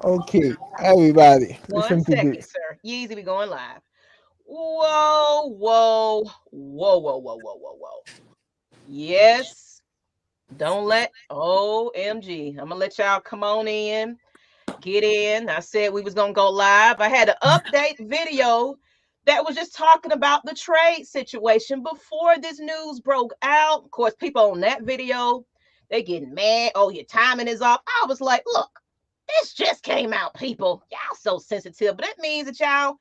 Okay, everybody, One listen to second, this. sir. Yeezy, we going live. Whoa, whoa, whoa, whoa, whoa, whoa, whoa, whoa. Yes. Don't let OMG. I'm gonna let y'all come on in, get in. I said we was gonna go live. I had an update video that was just talking about the trade situation before this news broke out. Of course, people on that video, they getting mad. Oh, your timing is off. I was like, look, this just came out, people. Y'all so sensitive, but that means that y'all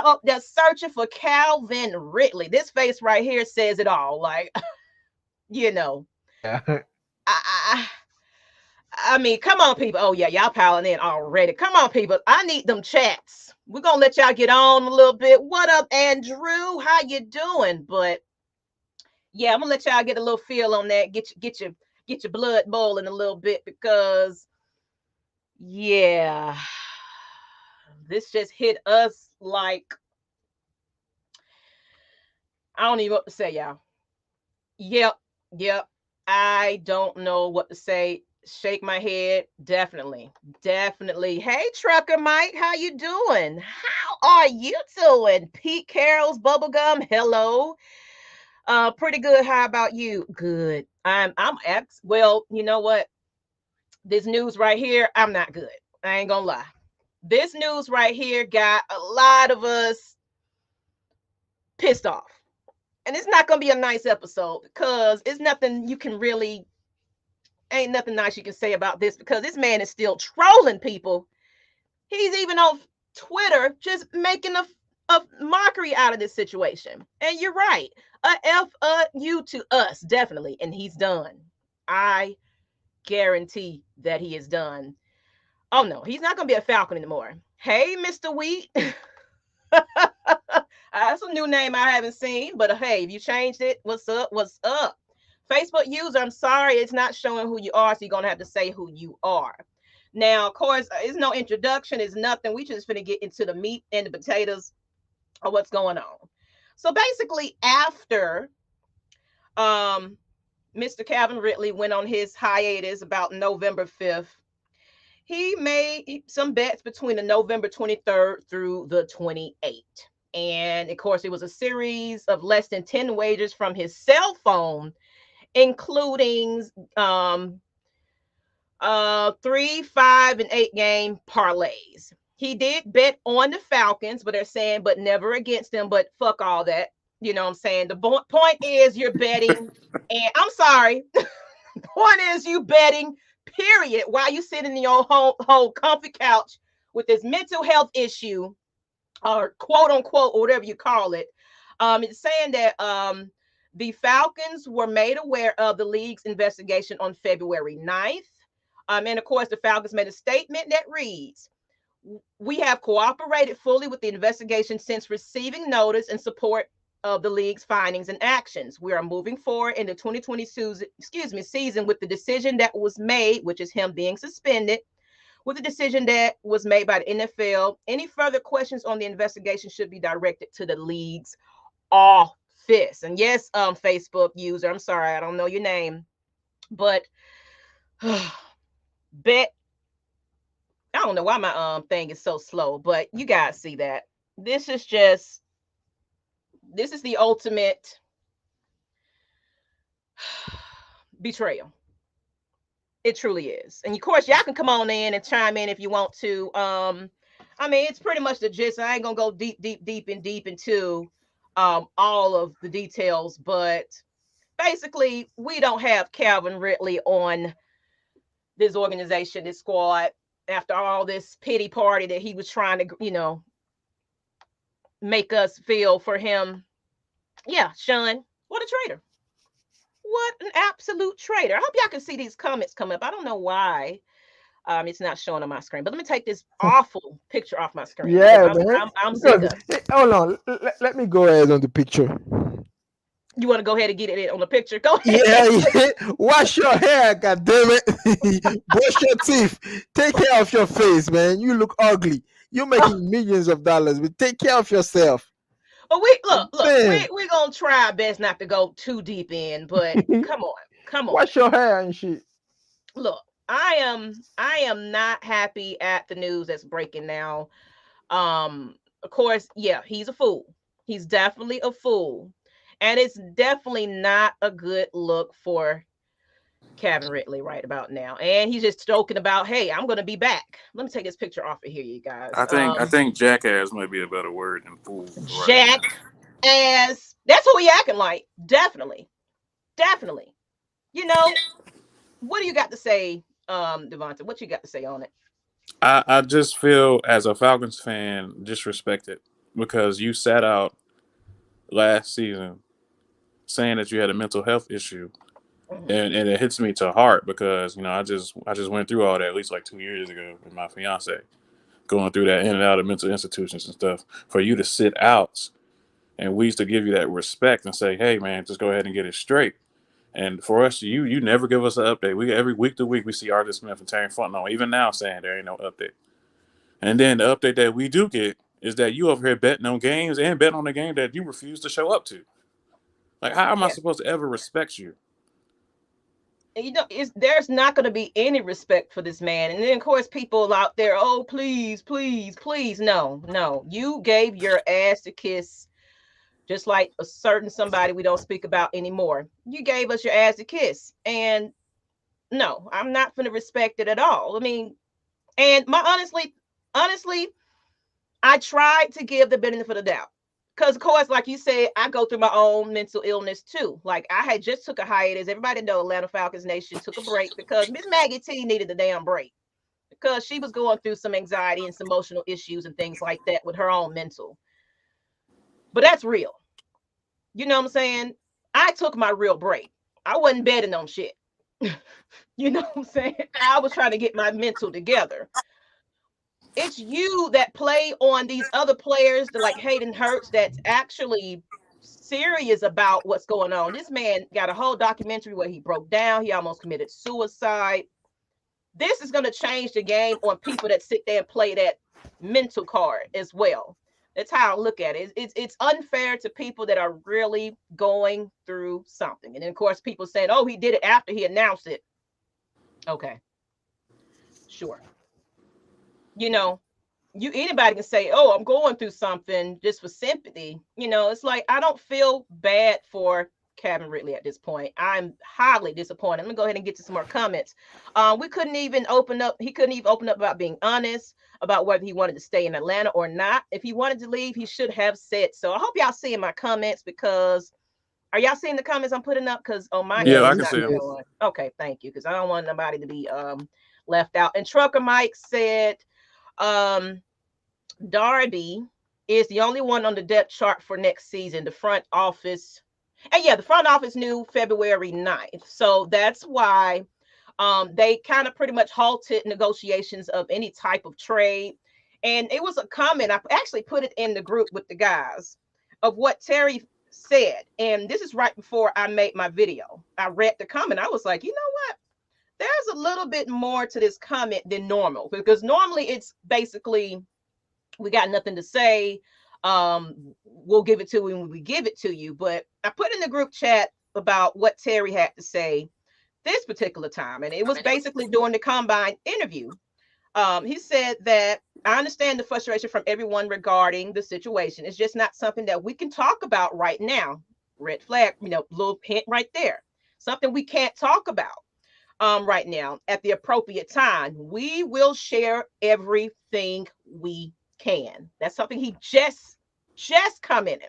up there searching for Calvin Ridley. This face right here says it all. Like, you know, Yeah. I, I mean, come on, people. Oh yeah, y'all piling in already. Come on, people. I need them chats. We're gonna let y'all get on a little bit. What up, Andrew? How you doing? But yeah, I'm gonna let y'all get a little feel on that. Get your blood boiling a little bit because yeah, this just hit us like I don't even know what to say, y'all. Yep, yep. I don't know what to say. Shake my head. Definitely, definitely. Hey, Trucker Mike, how you doing? How are you doing? Pete Carroll's bubblegum. Hello. Pretty good. How about you? Good. I'm ex. Well, you know what? This news right here, I'm not good. I ain't gonna lie. This news right here got a lot of us pissed off. And it's not gonna be a nice episode because it's nothing you can really ain't nothing nice you can say about this because this man is still trolling people. He's even on Twitter just making a mockery out of this situation. And you're right. A F you to us, definitely. And he's done. I guarantee that he is done. Oh no, he's not gonna be a Falcon anymore. Hey, Mr. Wheat. That's a new name I haven't seen, but hey, if you changed it, what's up? What's up? Facebook user, I'm sorry, it's not showing who you are, so you're gonna have to say who you are. Now, of course, it's no introduction, it's nothing. We just gonna get into the meat and the potatoes of what's going on. So basically, after um Mr. Calvin Ridley went on his hiatus about November 5th, he made some bets between the November 23rd through the 28th. And of course, it was a series of less than 10 wagers from his cell phone, including 3, 5, and 8 game parlays. He did bet on the Falcons, but they're saying, but never against them. But fuck all that. You know what I'm saying? The point is you're betting, and I'm sorry. The point is you betting, period, while you sitting in your whole comfy couch with this mental health issue, or quote unquote, or whatever you call it. It's saying that the Falcons were made aware of the league's investigation on February 9th. And of course, the Falcons made a statement that reads, we have cooperated fully with the investigation since receiving notice and support of the league's findings and actions. We are moving forward in the 2022 season with the decision that was made, which is him being suspended, with the decision that was made by the NFL. Any further questions on the investigation should be directed to the league's office. And yes, Facebook user, I'm sorry, I don't know your name, but bet I don't know why my thing is so slow, but you guys see that. This is just this is the ultimate betrayal. It truly is. And of course, y'all can come on in and chime in if you want to. I mean, it's pretty much the gist. I ain't gonna go deep into all of the details, but basically, we don't have Calvin Ridley on this organization, this squad, after all this pity party that he was trying to, make us feel for him. Yeah, Sean, what a traitor. What an absolute traitor. I hope y'all can see these comments come up. I don't know why it's not showing on my screen, but let me take this awful picture off my screen because Yeah, I'm man. I'm I'm sick Because of it. hold on, let me go ahead on the picture. You want to go ahead and get it on the picture? Go Yeah, ahead. yeah. Wash your hair, god damn it. Brush your teeth. Take care of your face, man. You look ugly. You're making millions of dollars, but take care of yourself. But we look, Damn. we're gonna try our best not to go too deep in, but come on, come on. Wash your hair and shit. Look. I am not happy at the news that's breaking now. Of course, yeah, he's a fool. He's definitely a fool. And it's definitely not a good look for Kevin Ridley right about now. And he's just joking about, hey, I'm gonna be back. Let me take this picture off of here, you guys. I think jackass might be a better word than fool for right now. Jack ass. That's who he acting like. Definitely. Definitely. You know, what do you got to say, Devonta? What you got to say on it? I just feel as a Falcons fan disrespected because you sat out last season saying that you had a mental health issue, Mhm. and it hits me to heart because I just went through all that at least like 2 years ago with my fiance, going through that in and out of mental institutions and stuff. For you to sit out, and we used to give you that respect and say, hey man, just go ahead and get it straight. And for us, you never give us an update. We every week to week we see Arthur Smith and Terry Fontenot even now saying there ain't no update. And then the update that we do get is that you over here betting on games and betting on the game that you refuse to show up to. Like, how am I Yeah. supposed to ever respect you? And there's not going to be any respect for this man. And then, of course, people out there, oh, please, please, please. No, no. You gave your ass a kiss, just like a certain somebody we don't speak about anymore. You gave us your ass a kiss. And no, I'm not going to respect it at all. I mean, and honestly, I tried to give the benefit of the doubt. Because of course, like you said, I go through my own mental illness too. Like I had just took a hiatus. Everybody know Atlanta Falcons Nation took a break because Miss Maggie T needed the damn break because she was going through some anxiety and some emotional issues and things like that with her own mental. But that's real. You know what I'm saying? I took my real break. I wasn't betting on shit. You know what I'm saying? I was trying to get my mental together. It's you that play on these other players that like Hayden Hurts that's actually serious about what's going on. This man got a whole documentary where he broke down, he almost committed suicide. This is going to change the game on people that sit there and play that mental card as well. That's how I look at it. It's unfair to people that are really going through something. And then, of course, people saying, oh, he did it after he announced it. Okay, sure. You know, anybody can say, "Oh, I'm going through something," just for sympathy. It's like I don't feel bad for Kevin Ridley at this point. I'm highly disappointed. Let me go ahead and get to some more comments. We couldn't even open up. He couldn't even open up about being honest about whether he wanted to stay in Atlanta or not. If he wanted to leave, he should have said so. I hope y'all seeing my comments because are y'all seeing the comments I'm putting up? Because on my Yeah, end, Yeah, I it's we can not see see him. it. showing. Okay, thank you. Because I don't want nobody to be left out. And Trucker Mike said, um, Darby is the only one on the depth chart for next season. The front office, and yeah, the front office knew February 9th. So that's why they kind of pretty much halted negotiations of any type of trade. And it was a comment. I actually put it in the group with the guys of what Terry said. And this is right before I made my video. I read the comment. I was like, you know what? There's a little bit more to this comment than normal because normally it's basically we got nothing to say. We'll give it to you when we give it to you. But I put in the group chat about what Terry had to say this particular time, and it was basically during the combine interview. He said that I understand the frustration from everyone regarding the situation. It's just not something that we can talk about right now. Red flag, little hint right there. Something we can't talk about right now at the appropriate time. We will share everything we can. That's something he just commented.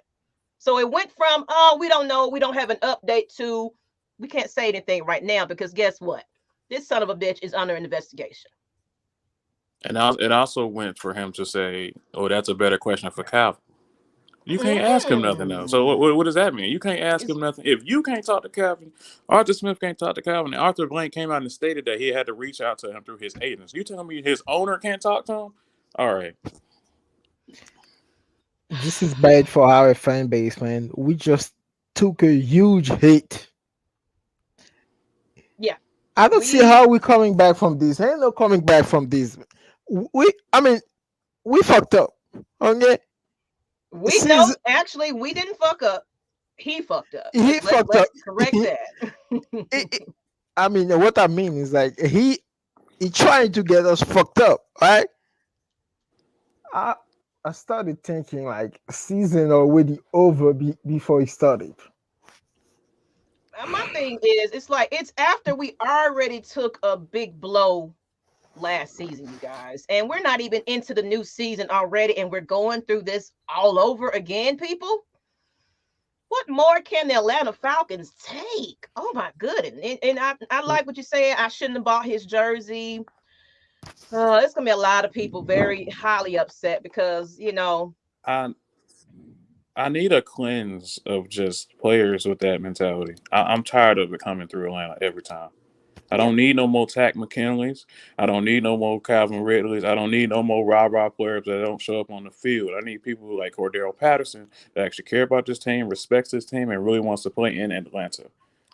So it went from, oh, we don't know, we don't have an update to we can't say anything right now because guess what? This son of a bitch is under investigation. And it also went for him to say, "Oh, that's a better question for Calvin." You can't ask him nothing else. So Mm. what does that mean? You can't ask It's, him nothing. If you can't talk to Calvin, Arthur Smith can't talk to Calvin, and Arthur Blank came out and stated that he had to reach out to him through his agents. You telling me his owner can't talk to him? All right. This is bad for our fan base, man. We just took a huge hit. yeah, I don't see we how we coming back from this. Ain't no coming back from this. I mean, we fucked up. Okay, we since no, actually we didn't fuck up. He fucked up. he Let's fucked up. correct that. It- I mean, what I mean is like he. He trying to get us fucked up, right? I I started thinking like season already over before it started. My thing is, it's like it's after we already took a big blow last season, you guys, and we're not even into the new season already, and we're going through this all over again, people. What more can the Atlanta Falcons take? Oh my goodness. And I like what you said. I shouldn't have bought his jersey. It's gonna be a lot of people very highly upset because I I need a cleanse of just players with that mentality. I'm tired of it coming through Atlanta every time. I yeah, don't need no more Tack McKinleys. I don't need no more Calvin Ridleys. I don't need no more rah-rah players that don't show up on the field. I need people like Cordero Patterson that actually care about this team, respects this team, and really wants to play in Atlanta.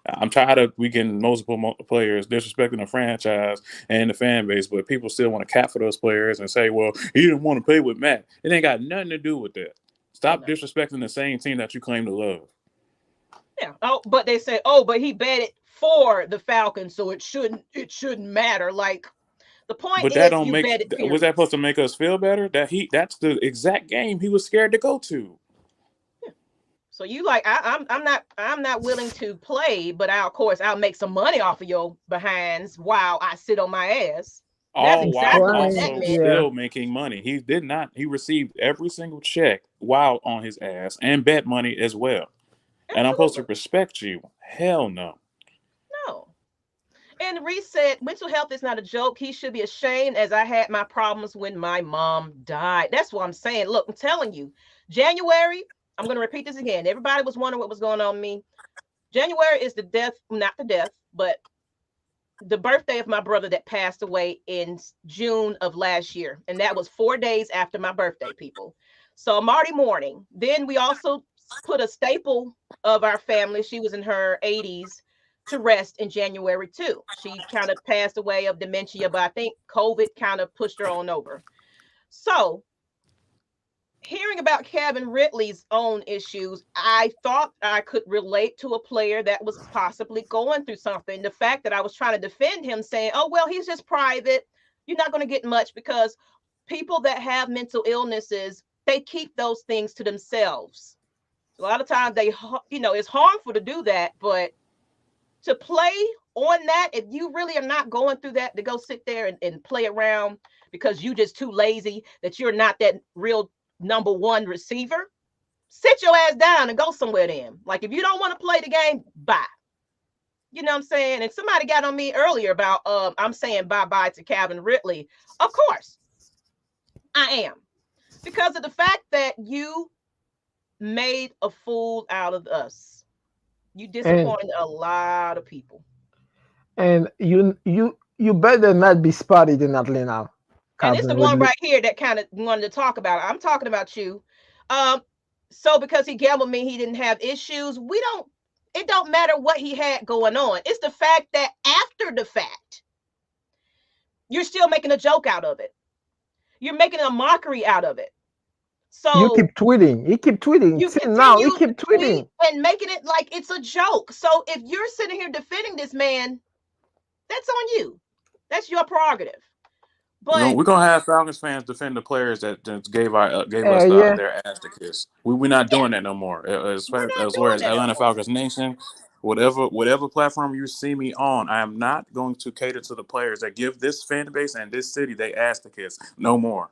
I'm tired of we getting multiple players disrespecting the franchise and the fan base, but people still want to cap for those players and say, well, he didn't want to play with Matt. It ain't got nothing to do with that. oh Stop no, disrespecting the same team that you claim to love. yeah. Oh, but they say, oh, but he batted for the Falcons, so it shouldn't matter. Like the point But that is, don't you make betted. was that Period. supposed to make us feel better? That's the exact game he was scared to go to. So you like I'm not willing to play, but of course I'll make some money off of your behinds while I sit on my ass. That's All while exactly what Crying, that also meant. yeah. still making money. He did not. He received every single check while on his ass and bet money as well. And I'm supposed to Absolutely. respect you? Hell no. No. And Reese said, mental health is not a joke. He should be ashamed as I had my problems when my mom died. That's what I'm saying. Look, I'm telling you, January, I'm going to repeat this again. Everybody was wondering what was going on with me. January is the death, not the death, but the birthday of my brother that passed away in June of last year. And that was 4 days after my birthday, people. So I'm already mourning. Then we also put a staple of our family. She was in her 80s to rest in January too. She kind of passed away of dementia, but I think COVID kind of pushed her on over. So hearing about Kevin Ridley's own issues, I thought I could relate to a player that was possibly going through something. The fact that I was trying to defend him, saying, oh, well, he's just private. You're not going to get much because people that have mental illnesses, they keep those things to themselves. A lot of times it's harmful to do that, but to play on that, if you really are not going through that, to go sit there and play around because you just too lazy, that you're not that real number one receiver, sit your ass down and go somewhere then. Like if you don't want to play the game, bye. You know what I'm saying? And somebody got on me earlier about I'm saying bye-bye to Calvin Ridley. Of course, I am. Because of the fact that you made a fool out of us. You And disappointed a lot of people. you better not be spotted in Atlanta, And it's the Calvin one Ridley. right here that kind of wanted to talk about it. I'm talking about you. Um, so because he gambled me, he didn't have issues. It don't matter what he had going on. It's the fact that after the fact, you're still making a joke out of it. You're making a mockery out of it. You keep So tweeting. He keep tweeting. you See now, he continue to keep tweet tweeting. and making it like it's a joke. So if you're sitting here defending this man, that's on you. That's your prerogative. But We're gonna have Falcons fans defend the players that just gave us Yeah. their ass to kiss. We're not yeah, doing that no more. we're not As far doing as that no Atlanta more. Falcons Nation, whatever platform you see me on, I am not going to cater to the players that give this fan base and this city they ass to kiss. No more.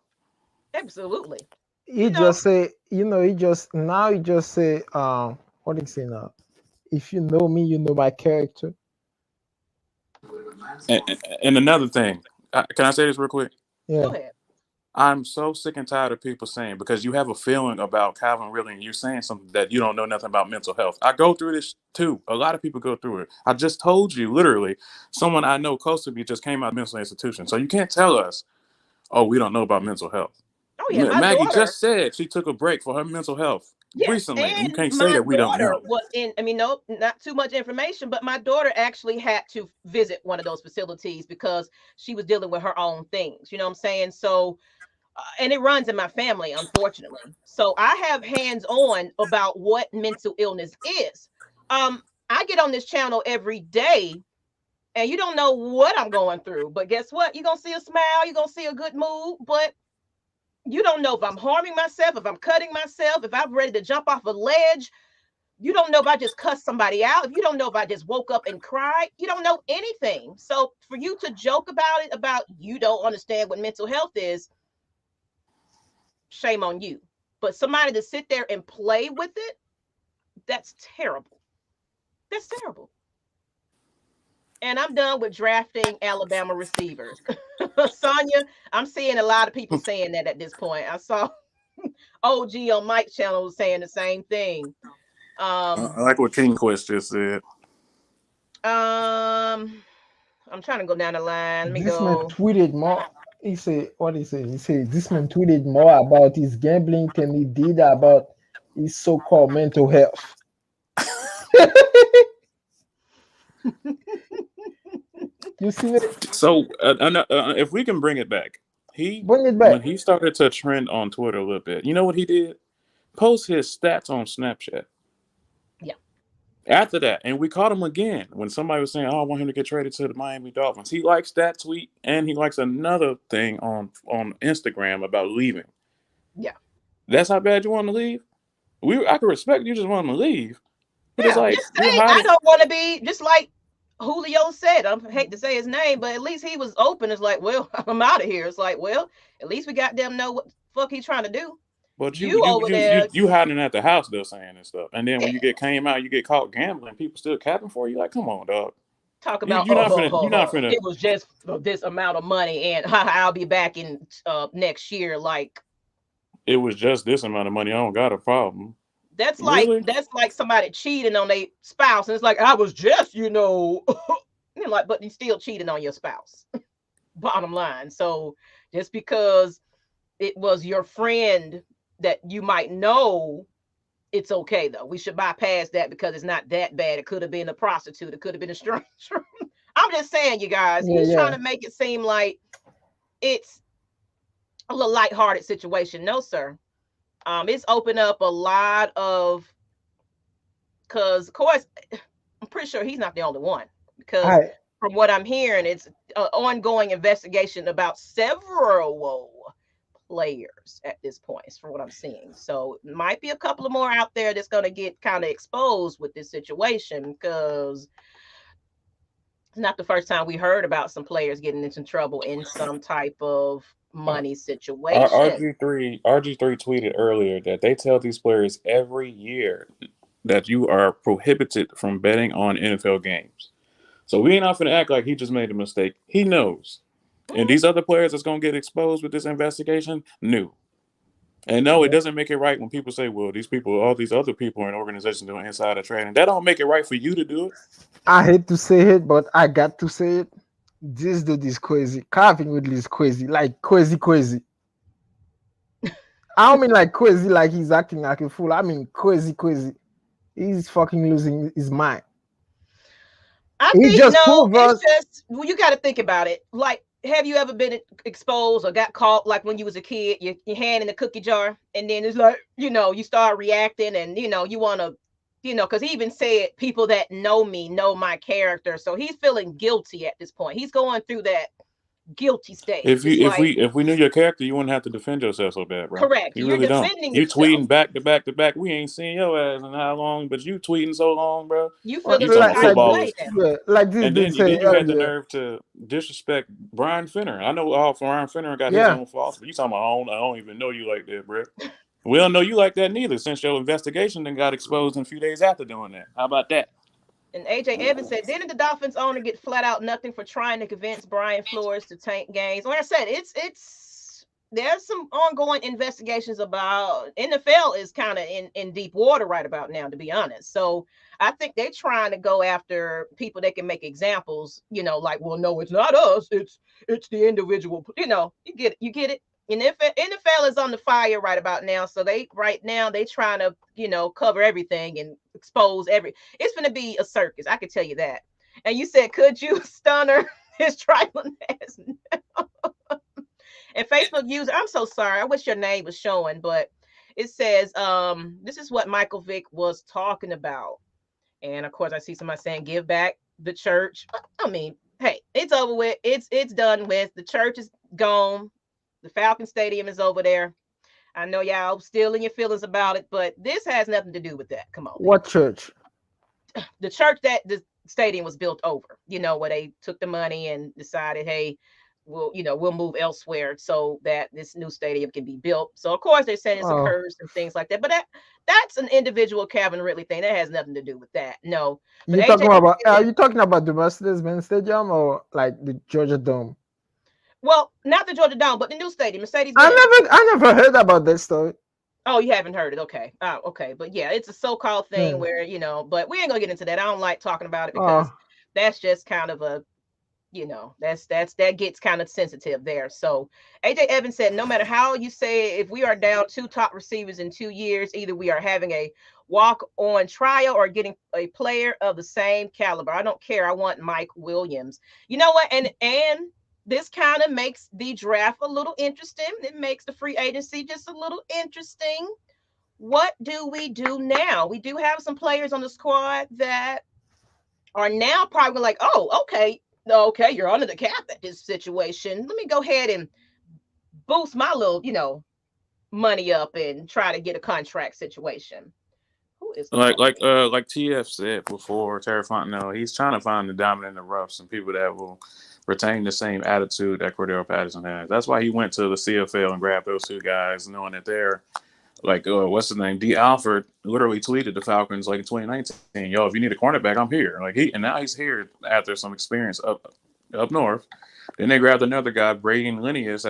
Absolutely. He You know, just say, he just say, what do you say now? If you know me, you know my character. And another thing, can I say this real quick? go Yeah. ahead. I'm so sick and tired of people saying because you have a feeling about Calvin Ridley and you're saying something that you don't know nothing about mental health. I go through this too. A lot of people go through it. I just told you, literally, someone I know close to me just came out of a mental institution. So you can't tell us, oh, we don't know about mental health. Oh yeah, my Maggie daughter. just said she took a break for her mental health Yes, recently, and you and can't say my that we don't daughter know. was in. I mean, no, not too much information, but my daughter actually had to visit one of those facilities because she was dealing with her own things. You know what I'm saying? So, and it runs in my family, unfortunately. So I have hands on about what mental illness is. I get on this channel every day and you don't know what I'm going through. But guess what? You're gonna see a smile, you're gonna see a good mood, but you don't know if I'm harming myself, if I'm cutting myself, if I'm ready to jump off a ledge. You don't know if I just cussed somebody out. If you don't know if I just woke up and cried, you don't know anything. So for you to joke about it, about you don't understand what mental health is, shame on you. But somebody to sit there and play with it, that's terrible. That's terrible. And I'm done with drafting Alabama receivers. Sonya, I'm seeing a lot of people saying that at this point. I saw OG on Mike's channel saying the same thing. I like what King Quest just said. I'm trying to go down the line. Let me This man go. tweeted more. He said, what he said? He said, this man tweeted more about his gambling than he did about his so-called mental health. You see it? So if we can bring it back, Bring it when back. he started to trend on Twitter a little bit, you know what he did? Post his stats on Snapchat. Yeah. After that, and we caught him again when somebody was saying, "Oh, I want him to get traded to the Miami Dolphins." He likes that tweet, and he likes another thing on Instagram about leaving. Yeah. That's how bad you want to leave. I can respect you just wanting to leave, but it's Yeah. like Just you're say I hiding. don't want to be just like Julio said. I hate to say his name, but at least he was open. It's like, well, I'm out of here. It's like, well, at least we got them know what the fuck he's trying to do. But You over there, you hiding at the house though, saying this stuff, and then yeah, when you came out, you get caught gambling. People still capping for you. Like, come on, dog. talk about You're not finna. it was just this amount of money, and I'll be back in next year. Like It was just this amount of money. I don't got a problem. that's Really? somebody cheating on their spouse, and it's like I was just, you know, like, but you still cheating on your spouse. Bottom line. So just because it was your friend that you might know, it's okay though. We should bypass that because it's not that bad. It could have been a prostitute. It could have been a stranger. I'm just saying, you guys, Yeah, he's trying yeah. to make it seem like it's a little lighthearted situation. No, sir. It's opened up a lot of, because of course, I'm pretty sure he's not the only one. Because I from what I'm hearing, it's an ongoing investigation about several players at this point, is from what I'm seeing. So might be a couple of more out there that's going to get kind of exposed with this situation, because it's not the first time we heard about some players getting into trouble in some type of money situation. RG3 tweeted earlier that they tell these players every year that you are prohibited from betting on NFL games. So we ain't not finna act like he just made a mistake. He knows. And these other players that's gonna get exposed with this investigation knew. And no, it doesn't make it right when people say, well, all these other people in organizations doing insider trading. That don't make it right for you to do it. I hate to say it, but I got to say it. This dude is crazy. Calvin Ridley is crazy, like crazy, crazy. I don't mean like crazy, like he's acting like a fool. I mean crazy, crazy. He's fucking losing his mind. I He think just no, proved it's us. just, well, you got to think about it. Like, have you ever been exposed or got caught like when you was a kid, your hand in the cookie jar, and then it's like, you know, you start reacting, and you know, you want to, you know, because he even said people that know me know my character, so he's feeling guilty at this point. He's going through that guilty stage. It's like, If we knew your character, you wouldn't have to defend yourself so bad, bro. correct, You you're really don't. defending You yourself. tweeting back to back to back. We ain't seen your ass in how long, but you tweeting so long, bro. You Well, feeling You some talking about type like of football way is, now. yeah, like this and dude then said you had the earlier. nerve to disrespect Brian Finner. I know all Brian Finner got his Yeah, own faults, but you talking about I don't even know you like that, bro. We don't know you like that neither, since your investigation then got exposed in a few days after doing that. How about that? And AJ Evans said, didn't the Dolphins owner get flat out nothing for trying to convince Brian Flores to tank games? Like I said, it's there's some ongoing investigations about NFL is kind of in deep water right about now, to be honest. So I think they're trying to go after people that can make examples, you know, like, well, no, it's not us, it's the individual, you know, you get it. And if NFL is on the fire right about now, so they trying to, you know, cover everything and expose it's going to be a circus. I can tell you that. And you said, could you stunner his trifling ass? And Facebook user, I'm so sorry. I wish your name was showing, but it says, this is what Michael Vick was talking about. And of course, I see somebody saying, give back the church. I mean, It's over with. It's done with. The church is gone. The Falcon Stadium is over there. I know y'all still in your feelings about it, but this has nothing to do with that. Come on now. What church? The church that the stadium was built over, where they took the money and decided, hey, we'll move elsewhere so that this new stadium can be built. So of course they're saying it's a Oh, curse and things like that, but that's an individual Calvin Ridley thing. That has nothing to do with that. No, but you talking AJ, about? Are you talking about the Mercedes-Benz Stadium or like the Georgia Dome? well, not the Georgia Dome, but the new stadium, Mercedes I Benz. never, I never heard about that story. Oh, you haven't heard it? Okay. Oh, okay. But yeah, it's a so-called thing Hmm. where, but we ain't gonna get into that. I don't like talking about it because Oh, that's just kind of a, that gets kind of sensitive there. So AJ Evans said, no matter how you say it, if we are down two top receivers in 2 years, either we are having a walk-on trial or getting a player of the same caliber. I don't care. I want Mike Williams. You know what? And this kind of makes the draft a little interesting. It makes the free agency just a little interesting. What do we do now? We do have some players on the squad that are now probably like, oh, okay, you're under the cap at this situation. Let me go ahead and boost my little, money up and try to get a contract situation. Who is calling me? Like TF said before, Terry Fontenot, he's trying to find the diamond in the rough, some people that will retain the same attitude that Cordell Patterson has. That's why he went to the CFL and grabbed those two guys, knowing that they're like, what's his name? D. Alford literally tweeted the Falcons like in 2019, "Yo, if you need a cornerback, I'm here." Like and now he's here after some experience up north. Then they grabbed another guy, Braden Lineas.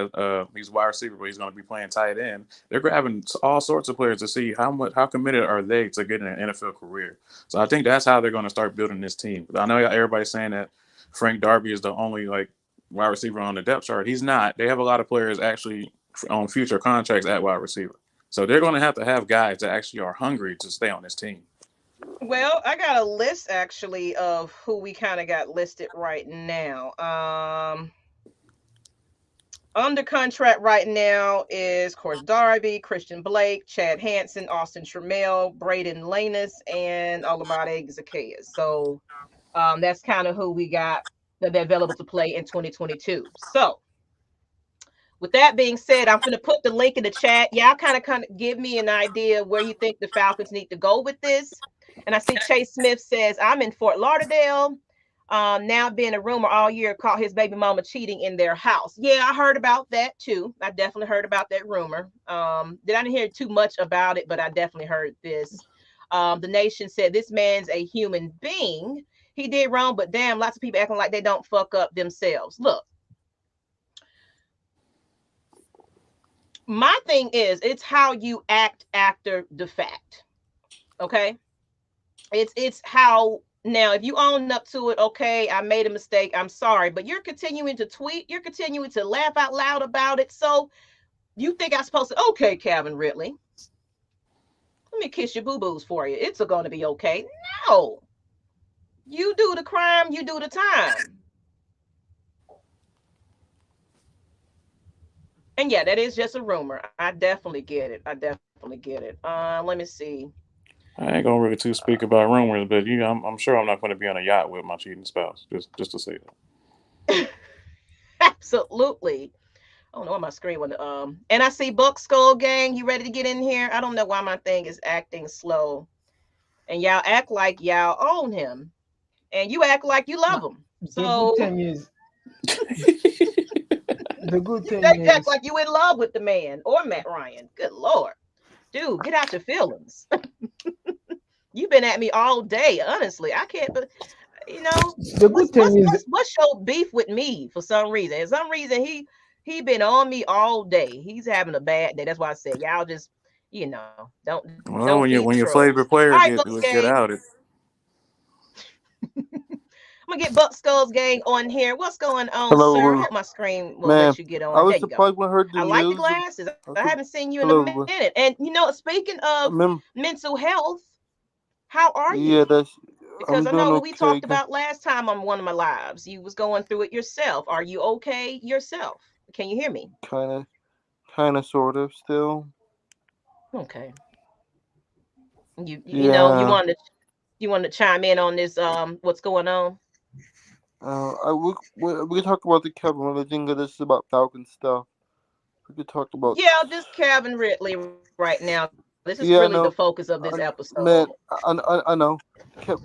He's wide receiver, but he's going to be playing tight end. They're grabbing all sorts of players to see how committed are they to getting an NFL career. So I think that's how they're going to start building this team. I know everybody's saying that Frank Darby is the only like wide receiver on the depth chart. He's not. They have a lot of players actually on future contracts at wide receiver. So they're going to have guys that actually are hungry to stay on this team. Well, I got a list actually of who we kind of got listed right now. Under contract right now is, of course, Darby, Christian Blake, Chad Hansen, Austin Trammell, Braden Lanus, and Olamide Zacchaeus. So that's kind of who we got that they're available to play in 2022. So with that being said, I'm going to put the link in the chat. Y'all kind of give me an idea where you think the Falcons need to go with this. And I see Chase Smith says, I'm in Fort Lauderdale. Now being a rumor all year caught his baby mama cheating in their house. Yeah, I heard about that too. I definitely heard about that rumor. I didn't hear too much about it, but I definitely heard this. The Nation said this man's a human being. He did wrong, but damn, lots of people acting like they don't fuck up themselves. Look, my thing is, it's how you act after the fact. Okay, it's how. Now, if you own up to it, okay, I made a mistake, I'm sorry, but you're continuing to tweet, you're continuing to laugh out loud about it. So you think I'm supposed to, okay, Calvin Ridley, let me kiss your boo-boos for you. It's going to be okay. No, you do the crime, you do the time. And yeah, that is just a rumor. I definitely get it. I definitely get it. Let me see. I ain't gonna really too speak about rumors, but I'm sure I'm not going to be on a yacht with my cheating spouse. Just to say Absolutely. I don't know why my screen went. And I see Buck Skull Gang. You ready to get in here? I don't know why my thing is acting slow. And y'all act like y'all own him, and you act like you love him. the good So thing is, the good you thing act is, like you in love with the man or Matt Ryan. Good Lord, dude, get out your feelings. You've been at me all day. Honestly, I can't. But the good thing is, what's your beef with me for some reason? For some reason, he been on me all day. He's having a bad day. That's why I said y'all just don't well, feed the when your trolls. favorite All player right, Bucks get gang. out, I'm gonna get Buck Skulls gang on here. What's going on, sir? I Hello, hope my screen will ma'am. let you get I on. There was you go. surprised when I heard the I like your news. glasses. I haven't seen you in a Hello, minute. And speaking I of ma'am. mental health, how are Yeah, you? that's. Because I'm I doing know what we okay. talked about last time on one of my lives. You was going through it yourself. Are you okay yourself? Can you hear me? Kind of, sort of, still. Okay. You Yeah. wanted to chime in on this what's going on? We can talk about the Kevin religion because this is about Falcon stuff. We could talk about. Yeah, just Calvin Ridley right now. This is really the Yeah, I focus of know. this episode. Man, I know.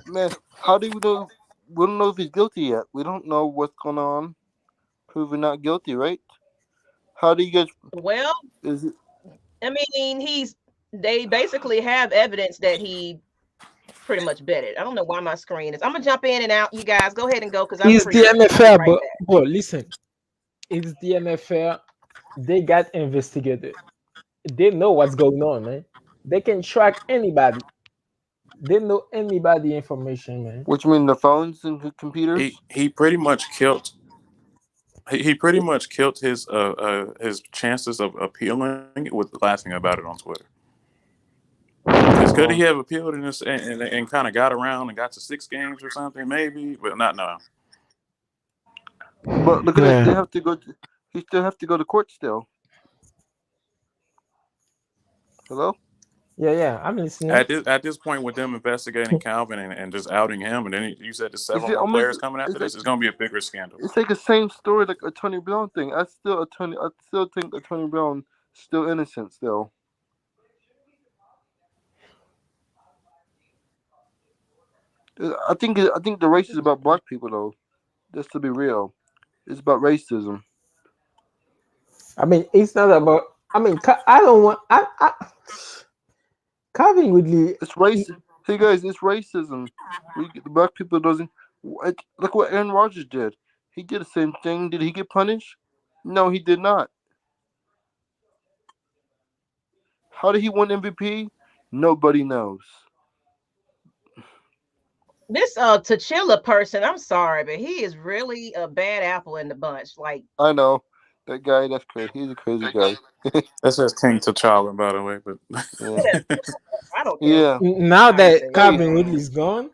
Man, how do we know? We don't know if he's guilty yet. We don't know what's going on. Proven not guilty, right? How do you guys? Well, Is it? I mean, they basically have evidence that he pretty much bet it. I don't know why my screen is. I'm gonna jump in and out. You guys go ahead and go because I'm It's pretty the much I'll be NFL, right but back. bro, listen. It's the NFL. They got investigated. They know what's going on, man. They can track anybody. They know anybody information, man. What you mean, the phones and the computers? He pretty much killed. He pretty much killed his chances of appealing with laughing about it on Twitter. Because could he have appealed and kind of got around and got to 6 games or something? Maybe, but not now. But look at this. They Yeah. have to go. He still have to go to court still. Hello. Yeah. I'm listening. At this point, with them investigating Calvin and just outing him, and then you said there's Is several it more almost? players coming after It's like this, it's going to be a bigger scandal. it's like the same story like a Tony Brown thing. I still think a Tony Brown still innocent still. I think the race is about black people though. Just to be real, it's about racism. I mean, it's not about. I mean, I don't want. Calvin Ridley. It's race. Hey guys, it's racism. The black people doesn't. Look what Aaron Rodgers did. He did the same thing. Did he get punished? No, he did not. How did he win MVP? Nobody knows. This Tachilla person, I'm sorry, but he is really a bad apple in the bunch. Like, I know that guy. That's crazy. He's a crazy guy. That says King T'Challa, by the way, Yeah. I don't care what Yeah. Now I that say. Hey, Calvin Ridley is gone,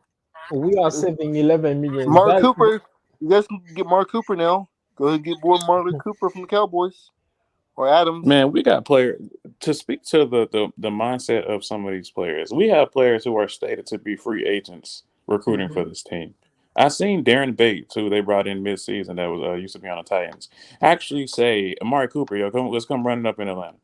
we are saving 11 million. Mark That Cooper. You guys can get Mark Cooper now. Go ahead and get boy Marlon Cooper from the Cowboys or Adams. man, we got players to speak to the mindset of some of these players. We have players who are stated to be free agents recruiting Mhm. for this team. I seen Darren Bates, who they brought in mid-season, that was used to be on the Titans, actually say, "Amari Cooper, let's come running up in Atlanta."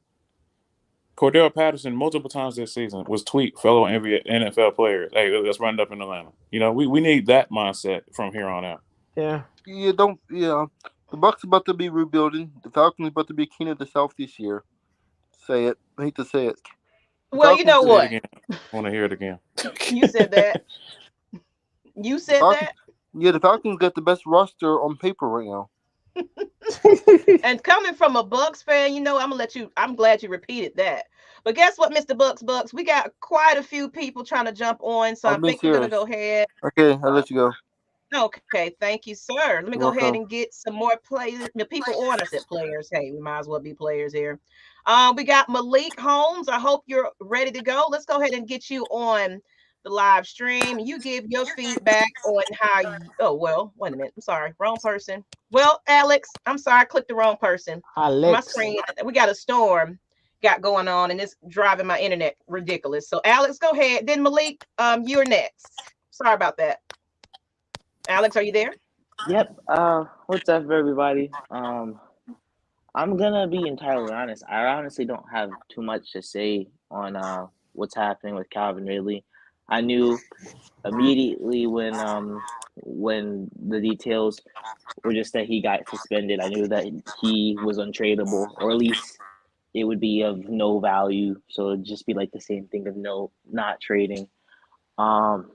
Cordell Patterson, multiple times this season, was tweet fellow NFL players, "Hey, let's run it up in Atlanta." We need that mindset from here on out. Yeah. Yeah, don't. Yeah, the Bucks about to be rebuilding. The Falcons about to be king of the South this year. Say it. I hate to say it. The Well, you know Falcons. Say it what? again. I want to hear it again. You said that. You The said Falcons. that. Yeah, the Falcons got the best roster on paper right now. And coming from a Bucks fan, I'm glad you repeated that. But guess what, Mr. Bucks? We got quite a few people trying to jump on, so I I'm being think we're gonna serious. go ahead. Okay, I'll let you go. Okay, thank you, sir. Let me You're go ahead welcome. and get some more players. The people on. I said players. Hey, we might as well be players here. We got Malik Holmes. I hope you're ready to go. Let's go ahead and get you on the live stream. You give your feedback on how you. Oh well, wait a minute. I'm sorry, wrong person. Well, Alex, I'm sorry, I clicked the wrong person. My Alex. screen. We got a storm got going on, and it's driving my internet ridiculous. So, Alex, go ahead. Then Malik, you're next. Sorry about that. Alex, are you there? Yep. What's up, everybody? I'm gonna be entirely honest. I honestly don't have too much to say on what's happening with Calvin Ridley. I knew immediately when the details were just that he got suspended. I knew that he was untradeable, or at least it would be of no value. So it'd just be like the same thing of not trading. Um,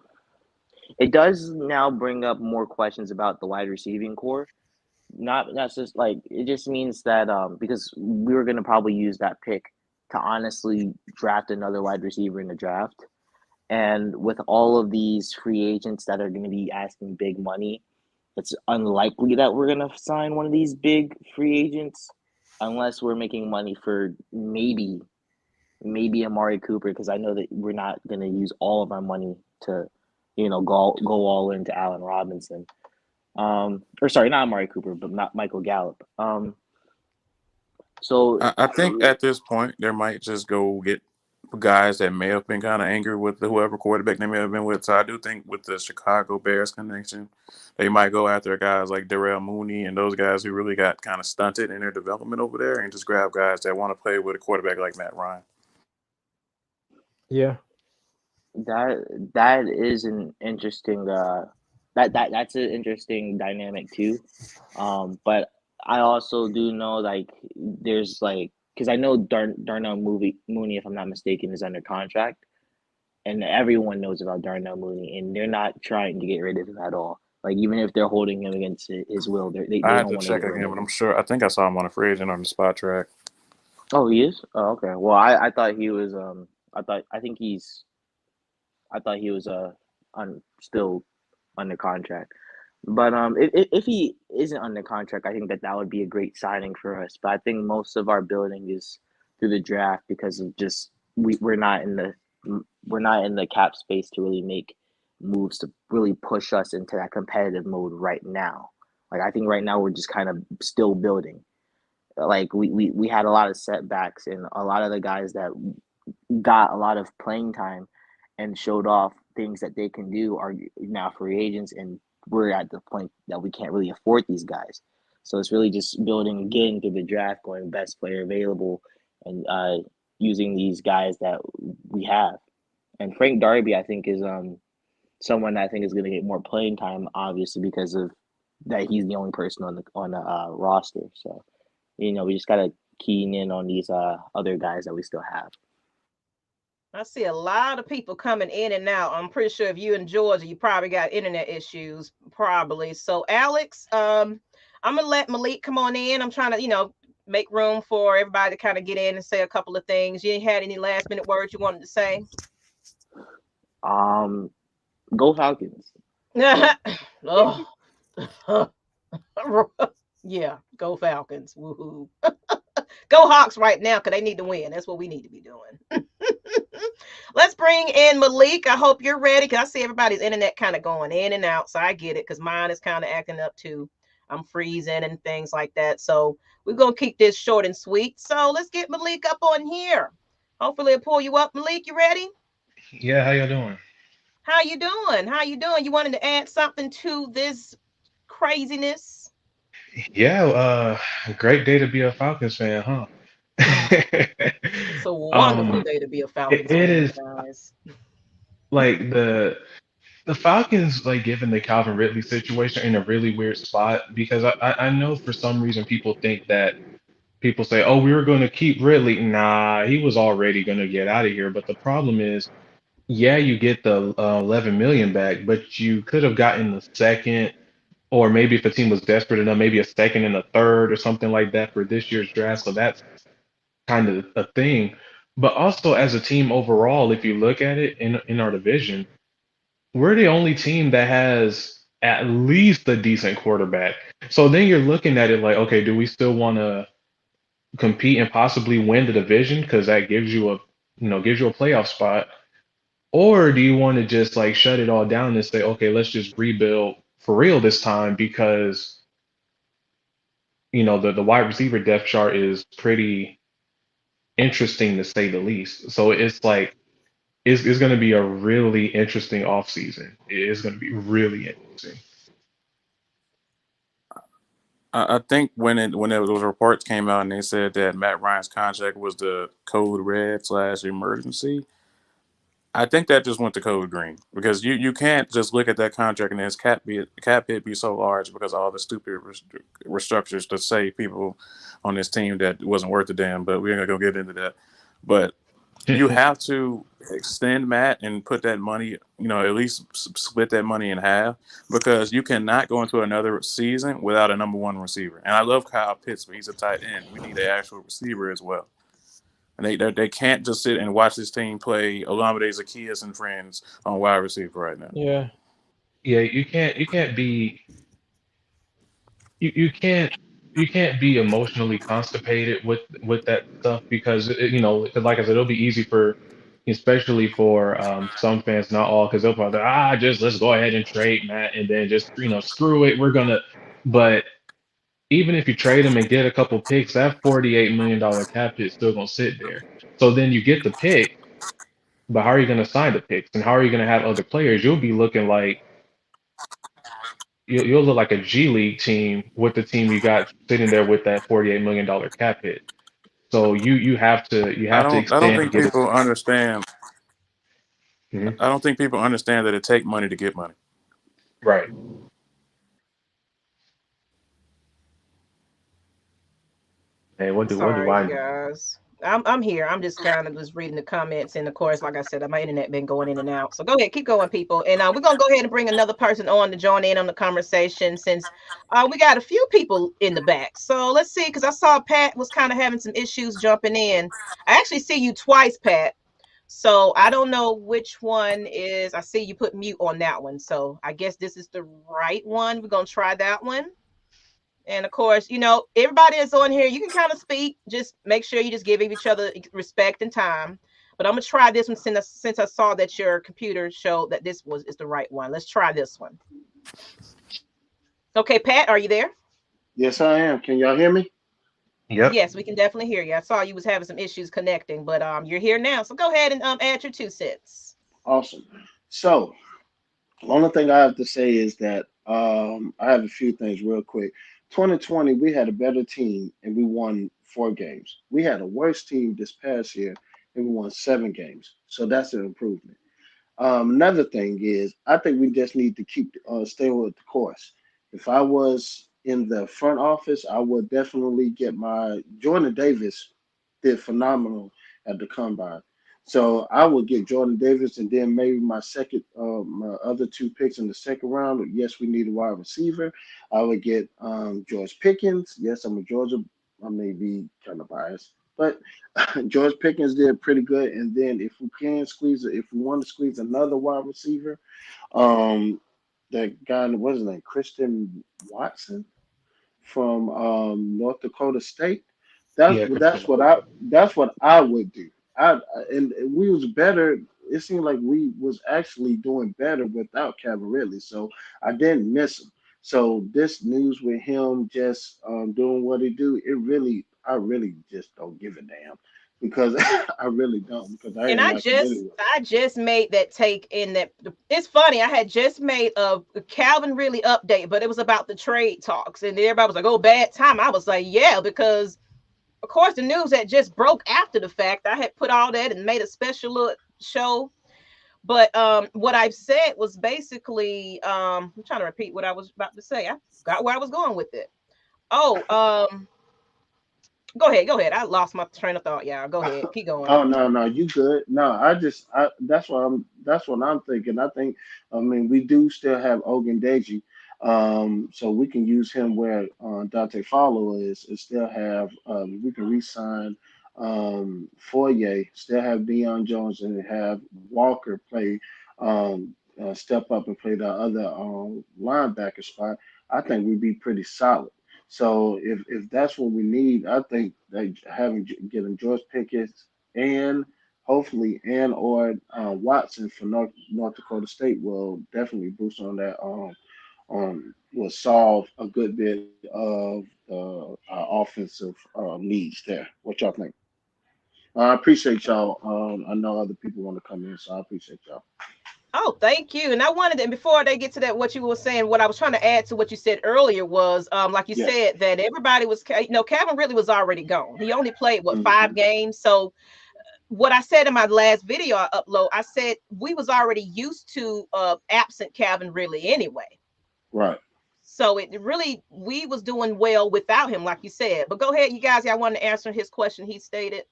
it does now bring up more questions about the wide receiving core. Not that's just like it just means that because we were gonna probably use that pick to honestly draft another wide receiver in the draft. And with all of these free agents that are going to be asking big money, it's unlikely that we're going to sign one of these big free agents unless we're making money for maybe Amari Cooper, because I know that we're not going to use all of our money to, go all into Allen Robinson. Or sorry, not Amari Cooper, but not Michael Gallup. So I think at this point, they might just go get guys that may have been kind of angry with whoever quarterback they may have been with. So I do think with the Chicago Bears connection, they might go after guys like Darrell Mooney and those guys who really got kind of stunted in their development over there, and just grab guys that want to play with a quarterback like Matt Ryan. Yeah. That is an interesting that's an interesting dynamic too. But I also do know like there's like because I know Darnell Mooney, if I'm not mistaken, is under contract, and everyone knows about Darnell Mooney, and they're not trying to get rid of him at all. Like even if they're holding him against his will, I they have don't to want to check get rid again, of but I'm him. sure. I think I saw him on a free agent on the spot track. Oh, he is. Oh, okay. Well, I thought he was. I think he's. I thought he was still under contract. But if he isn't under contract, I think that would be a great signing for us. But I think most of our building is through the draft because of just we're not in the cap space to really make moves to really push us into that competitive mode right now. Like I think right now we're just kind of still building. Like we had a lot of setbacks and a lot of the guys that got a lot of playing time and showed off things that they can do are now free agents, and we're at the point that we can't really afford these guys. So it's really just building again through the draft, going best player available, and using these guys that we have. And Frank Darby, I think, is someone I think is going to get more playing time, obviously because of that he's the only person on the roster. So we just gotta keen in on these other guys that we still have. I see a lot of people coming in and out. I'm pretty sure if you in Georgia, you probably got internet issues, probably. So, Alex, I'm gonna let Malik come on in. I'm trying to, make room for everybody to kind of get in and say a couple of things. You had any last minute words you wanted to say? Um, Go Falcons. Oh, yeah, go Falcons. Woohoo. Go Hawks right now because they need to win. That's what we need to be doing. Let's bring in Malik. I hope you're ready because I see everybody's internet kind of going in and out. So I get it because mine is kind of acting up too. I'm freezing and things like that. So we're going to keep this short and sweet. So let's get Malik up on here. Hopefully it'll pull you up. Malik, you ready? Yeah, how y'all doing? How you doing? How you doing? You wanted to add something to this craziness? Yeah, great day to be a Falcons fan, huh? It's a wonderful Um, day to be a Falcons it fan, is guys. like the Falcons like given the Calvin Ridley situation in a really weird spot because I know for some reason people think that people say, oh, we were going to keep Ridley. Nah, he was already going to get out of here. But the problem is, yeah, you get the 11 million back, but you could have gotten the second. Or maybe if a team was desperate enough, maybe a second and a third or something like that for this year's draft. So that's kind of a thing. But also as a team overall, if you look at it in our division, we're the only team that has at least a decent quarterback. So then you're looking at it like, okay, do we still want to compete and possibly win the division because that gives you a playoff spot, or do you want to just like shut it all down and say, okay, let's just rebuild for real this time because the wide receiver depth chart is pretty interesting to say the least. So it's like it's going to be a really interesting offseason. It's going to be really interesting. I think those reports came out and they said that Matt Ryan's contract was the code red / emergency. I think that just went to code green because you can't just look at that contract and his cap hit be so large because of all the stupid restructures to save people on this team that wasn't worth a damn. But we're gonna go get into that. But you have to extend Matt and put that money, at least split that money in half because you cannot go into another season without a number one receiver. And I love Kyle Pitts, but he's a tight end. We need an actual receiver as well. And they can't just sit and watch this team play Olamide Zacchaeus and friends on wide receiver right now. Yeah. Yeah, you can't you can't be emotionally constipated with that stuff because like I said, it'll be easy for especially for some fans, not all, because they'll probably just let's go ahead and trade Matt and then just screw it, we're gonna. But even if you trade him and get a couple picks, that $48 million cap hit is still gonna sit there. So then you get the pick. But how are you going to sign the picks, and how are you going to have other players? You'll be looking like you'll look like a G League team with the team you got sitting there with that $48 million cap hit. So you have to I don't expand to think get it. people understand. Mhm. I don't think people understand that it take money to get money. Right. Hey, what do Sorry, I know? guys. I'm here. I'm just kind of just reading the comments, and of course, like I said, my internet been going in and out. So go ahead, keep going, people, and we're gonna go ahead and bring another person on to join in on the conversation since we got a few people in the back. So let's see, because I saw Pat was kind of having some issues jumping in. I actually see you twice, Pat. So I don't know which one is. I see you put mute on that one. So I guess this is the right one. We're gonna try that one. And of course, everybody that's on here, you can kind of speak. Just make sure you just give each other respect and time. But I'm gonna try this one since I saw that your computer showed that this is the right one. Let's try this one. Okay, Pat, are you there? Yes, I am. Can y'all hear me? Yep. Yes, we can definitely hear you. I saw you was having some issues connecting, but you're here now. So go ahead and add your 2 cents. Awesome. So, the only thing I have to say is that I have a few things real quick. 2020, we had a better team and we won 4 games. We had a worse team this past year and we won 7 games. So that's an improvement. Another thing is, I think we just need to keep stay with the course. If I was in the front office, I would definitely get my Jordan Davis did phenomenal at the combine. So I would get Jordan Davis, and then maybe my other 2 picks in the second round. Yes, we need a wide receiver. I would get George Pickens. Yes, I'm a Georgia. I may be kind of biased, but George Pickens did pretty good. And then if we want to squeeze another wide receiver, um, that guy, what's his name, Christian Watson from North Dakota State. That's Yeah, Christian that's what Watson. I would do. And we was better. It seemed like we was actually doing better without Calvin Ridley, so I didn't miss him. So this news with him just doing what he do, I really just don't give a damn because I really don't because I And didn't I like him just anyway. I just made that take in that it's funny. I had just made a Calvin really update, but it was about the trade talks, and everybody was like, "Oh, bad time." I was like, "Yeah," because of course the news that just broke after the fact. I had put all that and made a special little show. But what I've said was basically I'm trying to repeat what I was about to say. I forgot where I was going with it. Oh, go ahead. I lost my train of thought, y'all. Go ahead, keep going. Oh no, no, you good. No, I that's what I'm thinking. I mean we do still have Ogun Deji. So we can use him where Dante Follow is and still have we can re-sign Foye, still have Deion Jones and have Walker play step up and play the other linebacker spot. I think we'd be pretty solid. So if that's what we need, I think that getting George Pickens and hopefully and or Watson for North Dakota State will definitely boost on that. Will solve a good bit of our offensive needs there. What y'all think? I appreciate y'all. I know other people want to come in, so I appreciate y'all. Oh, thank you. And I wanted, and before they get to that, what you were saying, what I was trying to add to what you said earlier was, like you Yes. said, that everybody was, Calvin really was already gone. He only played what Hmm. 5 games. So what I said in my last video I upload, I said we was already used to absent Calvin really anyway. Right. So it really we was doing well without him, like you said. But go ahead, you guys. Y'all want to answer his question? He stated.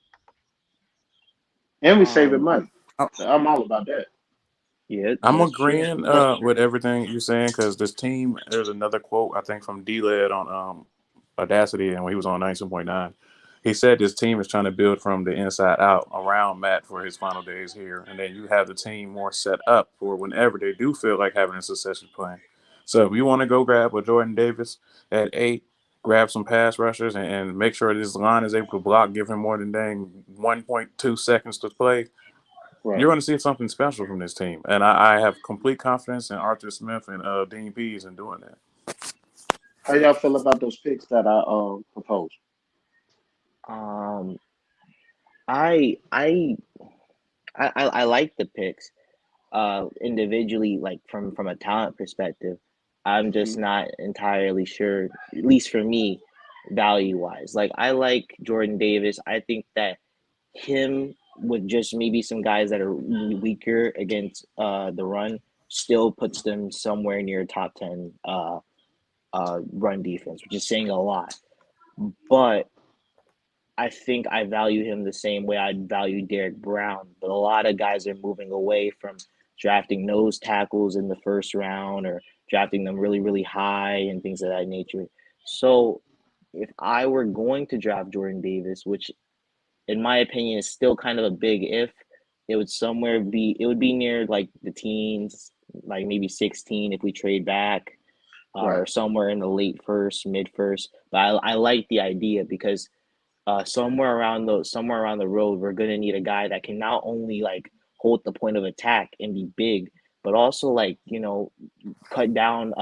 And we saving Um, money. I'm all about that. yeah, I'm that's true. agreeing That's true. with everything you're saying because this team. There's another quote I think from D-Led on Audacity, and when he was on 19.9, he said this team is trying to build from the inside out around Matt for his final days here, and then you have the team more set up for whenever they do feel like having a succession plan. So if you want to go grab a Jordan Davis at 8, grab some pass rushers and make sure this line is able to block, give him more than dang 1.2 seconds to play, Right. you're going to see something special from this team. And I have complete confidence in Arthur Smith and Dean Pease in doing that. How y'all feel about those picks that I proposed? Um, I I like the picks. Individually, like from a talent perspective, I'm just Mhm. not entirely sure. At least for me, value wise, like I like Jordan Davis. I think that him with just maybe some guys that are weaker against the run still puts them somewhere near top 10 run defense, which is saying a lot. But I think I value him the same way I'd value Derek Brown. But a lot of guys are moving away from drafting nose tackles in the first round or drafting them really, really high and things of that nature. So if I were going to draft Jordan Davis, which in my opinion is still kind of a big if, it would be near like the teens, like maybe 16 if we trade back, or Right. somewhere in the late first, mid first. But I like the idea because somewhere around the road, we're gonna need a guy that can not only like hold the point of attack and be big, but also like cut down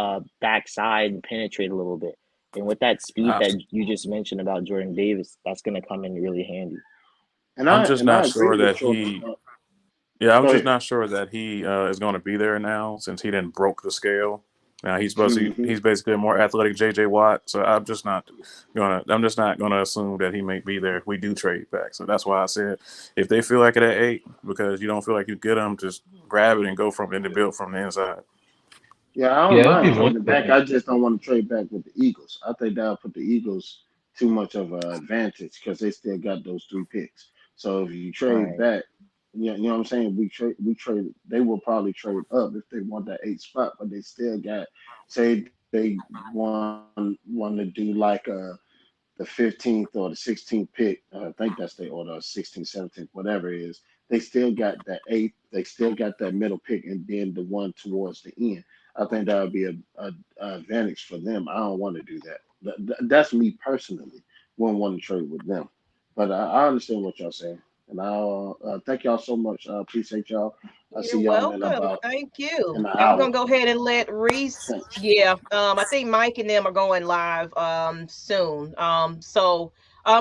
backside and penetrate a little bit. And with that speed I, that you just mentioned about Jordan Davis, that's gonna come in really handy. I'm just And I not agree sure with that Jordan. he. Yeah, I'm Go just ahead. not sure that he is going to be there now since he didn't broke the scale. Now Hmm. he's basically a more athletic JJ Watt. So I'm just not gonna assume that he may be there if we do trade back. So that's why I said if they feel like it at 8 because you don't feel like you get them, just grab it and go from in the build from the inside. Yeah, I don't Yeah, that'd be mind one trading back. thing. I just don't want to trade back with the Eagles. I think that'll put the Eagles too much of an advantage because they still got those three picks. So if you trade Right. back, you know what I'm saying? We trade. They will probably trade up if they want that 8 spot, but they still got. Say they want to do like the 15th or the 16th pick. I think that's the order, 16th, 17th, whatever it is. They still got that eighth. They still got that middle pick, and then the one towards the end. I think that would be a advantage for them. I don't want to do that. That's me personally. Wouldn't want to trade with them, but I understand what y'all saying, and I'll thank y'all so much. I appreciate y'all. I'll see You're y'all in welcome. about Thank you. an And we're gonna hour. go ahead and let Reese. Yeah. I think Mike and them are going live soon.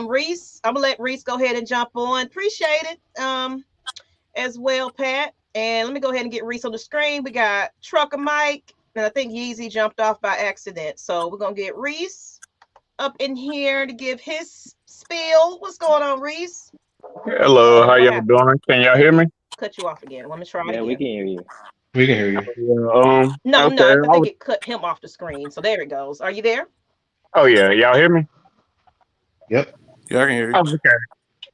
Reese, I'm gonna let Reese go ahead and jump on. Appreciate it. As well, Pat. And let me go ahead and get Reese on the screen. We got Trucker Mike, and I think Yeezy jumped off by accident. So we're gonna get Reese up in here to give his spiel. What's going on, Reese? Hello, Oh, how what y'all happened? doing? Can y'all hear me? Cut you off again. Let me try it Yeah, we again. can hear you. We can hear you. Yeah, No, no, okay. I think it cut him off the screen. So there it goes. Are you there? Oh yeah, y'all hear me? Yep. Yeah, I can hear you. Oh, okay.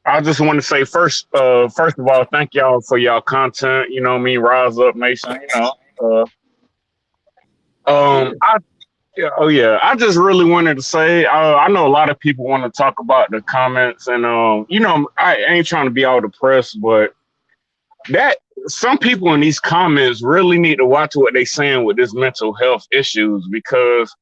I just want to say first of all, thank y'all for y'all content. You know what I mean? Rise up, Mason. Yeah. I yeah, oh yeah. I just really wanted to say, I know a lot of people want to talk about the comments, and I ain't trying to be all depressed, but that some people in these comments really need to watch what they saying with this mental health issues because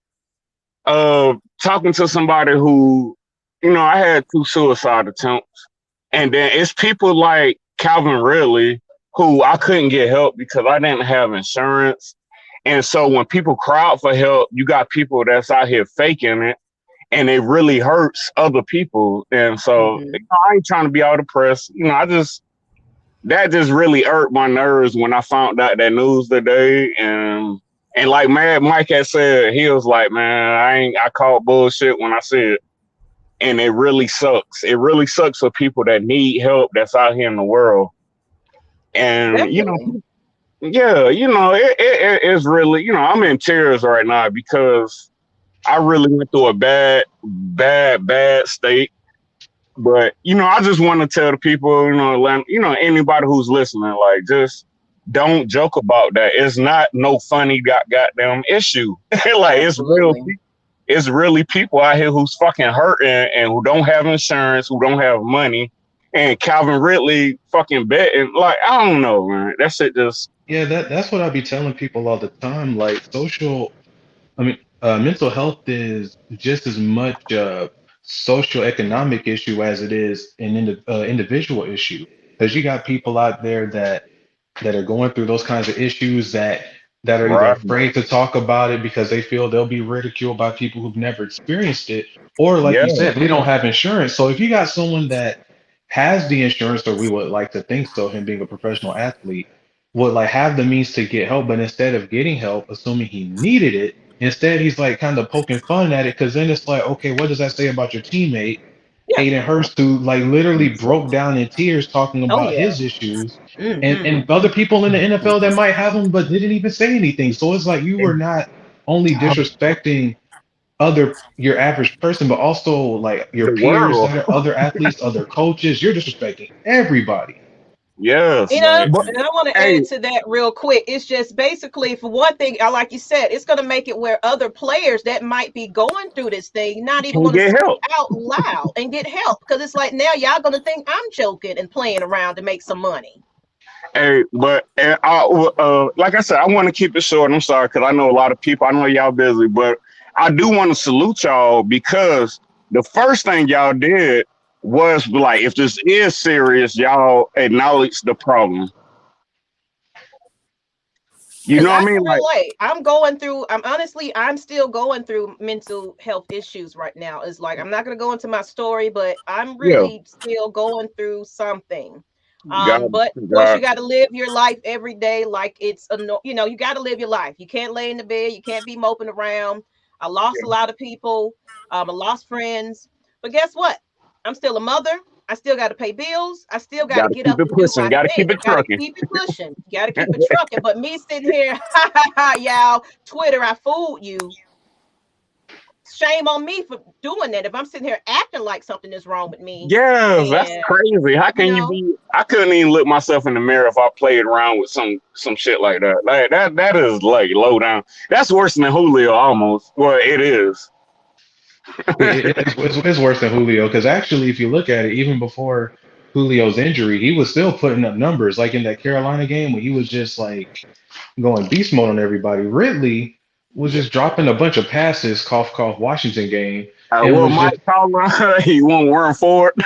talking to somebody who, I had two suicide attempts, and then it's people like Calvin Ridley who I couldn't get help because I didn't have insurance. And so when people cry out for help, you got people that's out here faking it, and it really hurts other people. And so Mm-hmm. I ain't trying to be all depressed. That just really irked my nerves when I found out that news today. And like Mike had said, he was like, man, I called bullshit when I said, and it really sucks. It really sucks for people that need help that's out here in the world. And Definitely. yeah, it is really, I'm in tears right now because I really went through a bad state. But I just want to tell the people, anybody who's listening, like, just don't joke about that. It's not no funny goddamn issue. Like, Absolutely. it's really people out here who's fucking hurting and who don't have insurance, who don't have money. And Calvin Ridley fucking betting, like, I don't know, man. That shit just Yeah, that's what I be telling people all the time. Like mental health is just as much a social economic issue as it is an individual issue. Because you got people out there that are going through those kinds of issues that are either right. afraid to talk about it because they feel they'll be ridiculed by people who've never experienced it, or like Yeah, you said, they don't have insurance. So if you got someone that has the insurance, or we would like to think so, him being a professional athlete, would like have the means to get help, but instead of getting help, assuming he needed it, instead he's like kind of poking fun at it, because then it's like, okay, what does that say about your teammate? Yeah. Hayden Hurst, who like literally broke down in tears talking Oh about yeah. his issues, Mm-hmm. and other people in the NFL that might have them but didn't even say anything. So it's like you were not only disrespecting your average person, but also like your The peers world. that are other athletes, other coaches. You're disrespecting everybody. Yes. You know, Like, But and I want to hey, add to that real quick. It's just basically, for one thing, like you said, it's going to make it where other players that might be going through this thing not even can going to get speak help. out loud and get help, because it's like now y'all going to think I'm joking and playing around to make some money. Hey, but like I said, I want to keep it short. I'm sorry because I know a lot of people. I know y'all busy, but I do want to salute y'all because the first thing y'all did was like, if this is serious, y'all acknowledge the problem. You Because know I what I mean? can Like, relate. I'm going through, I'm still going through mental health issues right now. It's like, I'm not going to go into my story, but I'm yeah, really still going through something. God, But of course, you God, got to live your life every day like it's you got to live your life. You can't lay in the bed. You can't be moping around. I lost a yeah, lot of people. I lost friends. But guess what? I'm still a mother. I still got to pay bills. I still got to got to get keep up it and do pushing. my Got to thing. keep it I got to trucking. keep it pushing. Got to keep it trucking. But me sitting here, y'all, Twitter, I fooled you. Shame on me for doing that. If I'm sitting here acting like something is wrong with me, Yes, that's and crazy. How you can you know, be? I couldn't even look myself in the mirror if I played around with some shit like that. Like that is like low down. That's worse than Julio almost. Well, it is. It's worse than Julio because actually, if you look at it, even before Julio's injury, he was still putting up numbers. Like in that Carolina game when he was just like going beast mode on everybody. Ridley was just dropping a bunch of passes, cough cough, Washington game, and Well, was just Mike Tomlin, he won't run for it.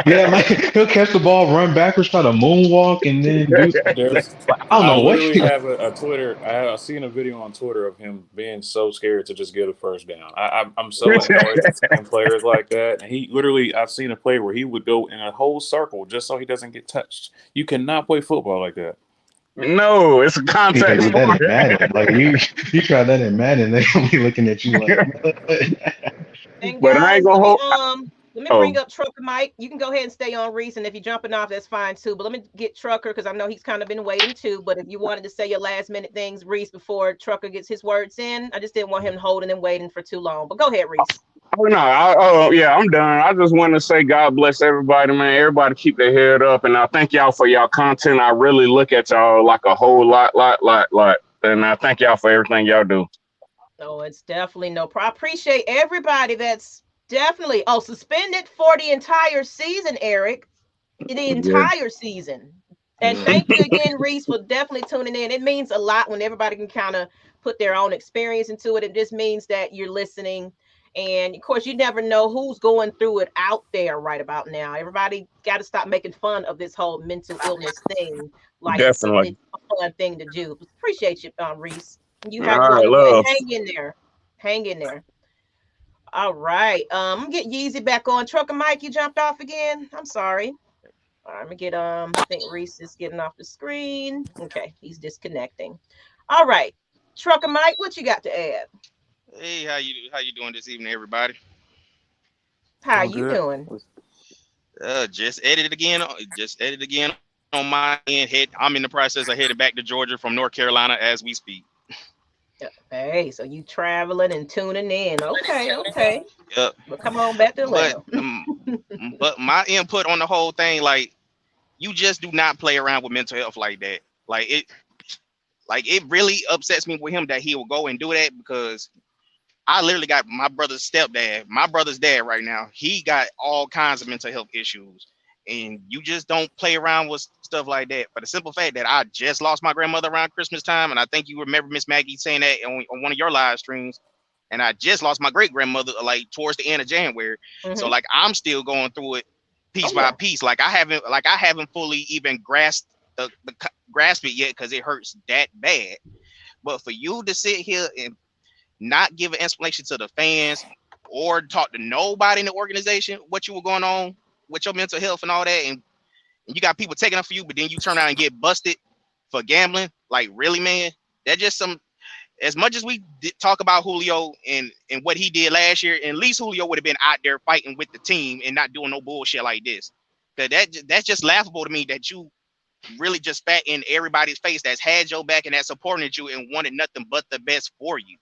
yeah, like he'll catch the ball, run backwards, try to moonwalk, and then do there's, I don't I know what. literally have a Twitter. I seen a video on Twitter of him being so scared to just get a first down. I'm so annoyed with seeing players like that. And he literally, I've seen a play where he would go in a whole circle just so he doesn't get touched. You cannot play football like that. No, it's a Yeah, contact do that in sport. Madden. Like you try that in Madden, they gonna be looking at you like, what? and But I ain't guys, gonna hold. let me bring Oh, up Trucker Mike. You can go ahead and stay on, Reese, and if you're jumping off, that's fine too. But let me get Trucker because I know he's kind of been waiting too. But if you wanted to say your last minute things, Reese, before Trucker gets his words in, I just didn't want him holding and waiting for too long. But go ahead, Reese. oh no. Oh yeah, I'm done. I just want to say God bless everybody, man. Everybody keep their head up, and I thank y'all for y'all content. I really look at y'all like a whole lot, and I thank y'all for everything y'all do. Oh, it's definitely no problem. I appreciate everybody that's definitely suspended for the entire season, Eric. The Yeah, entire season. And Yeah. thank you again, Reese, for definitely tuning in. It means a lot when everybody can kind of put their own experience into it. It just means that you're listening. And of course, you never know who's going through it out there right about now. Everybody got to stop making fun of this whole mental illness thing, like definitely. it's a fun thing to do. Appreciate you, Reese. You All have a right, wonderful and love. hang in there. Hang in there. All right. Get Yeezy back on. Trucker Mike, you jumped off again. I'm sorry. All right, I'm gonna get I think Reese is getting off the screen. Okay, he's disconnecting. All right. Trucker Mike, what you got to add? Hey, how you doing this evening, everybody? How Doing you good. doing? Just edited again on my end. I'm in the process of heading back to Georgia from North Carolina as we speak. Hey, so you traveling and tuning in. Okay, okay. Yep. Well, come on back to But Atlanta. but my input on the whole thing, like, you just do not play around with mental health like that. Like it really upsets me with him that he will go and do that, because I literally got my brother's stepdad, my brother's dad right now. He got all kinds of mental health issues. And you just don't play around with stuff like that. For the simple fact that I just lost my grandmother around Christmas time. And I think you remember Miss Maggie saying that on one of your live streams. And I just lost my great grandmother like towards the end of January. So Hmm. like I'm still going through it piece Oh by yeah. piece. I haven't fully even grasp it yet, because it hurts that bad. But for you to sit here and not give an explanation to the fans or talk to nobody in the organization what you were going on, with your mental health and all that, and you got people taking up for you, but then you turn out and get busted for gambling. Like, really, man? That just some. As much as we talk about Julio and what he did last year, at least Julio would have been out there fighting with the team and not doing no bullshit like this. That's just laughable to me that you really just spat in everybody's face that's had your back and that supported you and wanted nothing but the best for you.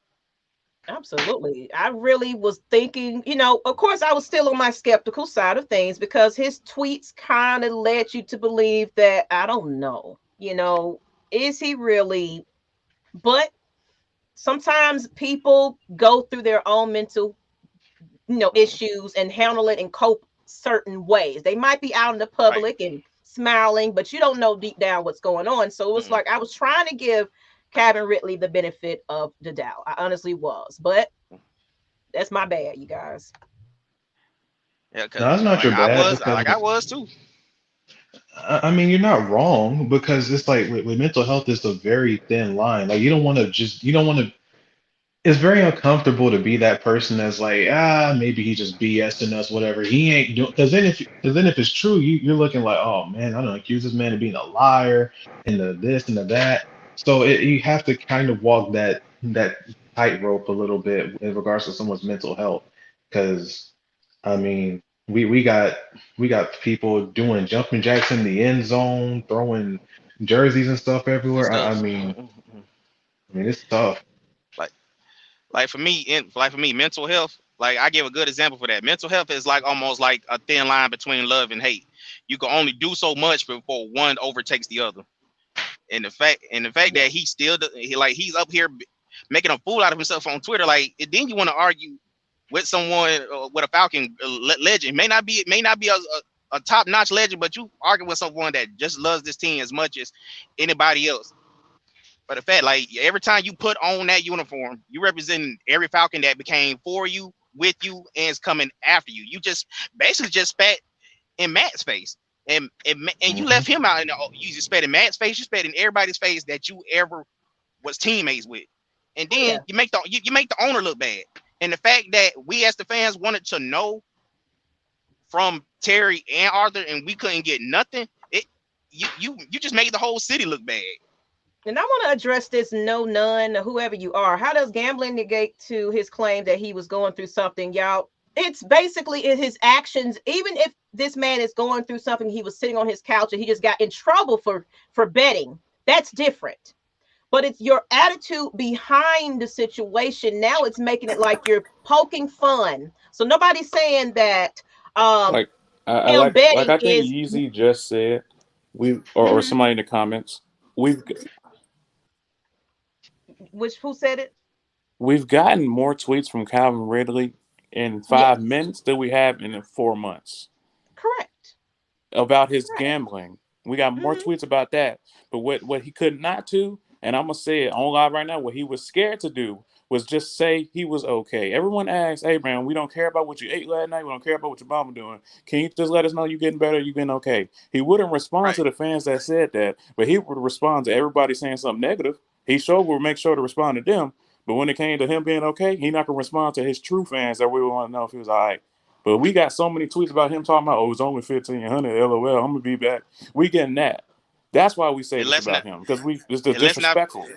Absolutely. I really was thinking, of course, I was still on my skeptical side of things because his tweets kind of led you to believe that, I don't know, is he really? But sometimes people go through their own mental, issues and handle it and cope certain ways. They might be out in the Right. public and smiling, but you don't know deep down what's going on. So it was Mm-mm. like I was trying to give Calvin Ridley the benefit of the doubt. I honestly was, but that's my bad, you guys. Yeah, No, cause that's not your bad because I was too. I mean you're not wrong because it's like with mental health it's a very thin line. Like you don't want to. It's very uncomfortable to be that person that's like, maybe he just BSing us, whatever. He ain't doing because then if it's true, you're looking like, oh man, I don't accuse this man of being a liar and the this and the that. So you have to kind of walk that tightrope a little bit in regards to someone's mental health. Because I mean, we got people doing jumping jacks in the end zone, throwing jerseys and stuff And everywhere. stuff. I mean, it's tough. like like for me, mental health. Like, I give a good example for that. Mental health is like almost like a thin line between love and hate. You can only do so much before one overtakes the other. And the fact Yeah. that he's up here making a fool out of himself on Twitter. Like, and then you want to argue with someone, with a Falcon legend. May not be a top notch legend, but you argue with someone that just loves this team as much as anybody else. But the fact, like, every time you put on that uniform, you represent every Falcon that became for you, with you, and is coming after you. You just basically just spat in Matt's face. And you Hmm. left him out, and you just spat in Matt's face. You spat in everybody's face that you ever was teammates with, and Oh then yeah. you make the owner look bad. And the fact that we as the fans wanted to know from Terry and Arthur, and we couldn't get nothing. You just made the whole city look bad. And I want to address this no none, whoever you are. How does gambling negate to his claim that he was going through something, y'all? It's basically in his actions. Even if this man is going through something, he was sitting on his couch and he just got in trouble for betting. That's different. But it's your attitude behind the situation. Now it's making it like you're poking fun. So nobody's saying that um Like I him like betting I think is Yeezy just said or mhm. somebody in the comments we've Which who said it? we've gotten more tweets from Calvin Ridley in Yes, 5 minutes than we have in 4 months correct. about his Correct. gambling. We got more Hmm. tweets about that. But what he could not do, and I'm gonna say it on live right now, what he was scared to do was just say he was okay. Everyone asks, "Hey man, we don't care about what you ate last night. We don't care about what your mama doing. Can you just let us know you getting better? You getting okay?" He wouldn't respond Right. to the fans that said that, but he would respond to everybody saying something negative. He sure would make sure to respond to them. But when it came to him being okay, he not gonna respond to his true fans that we want to know if he was all right. But we got so many tweets about him talking about, oh, it's only 1,500, LOL, I'm gonna be back. We getting that. That's why we say And this let's not about him because it's just and let's not disrespectful.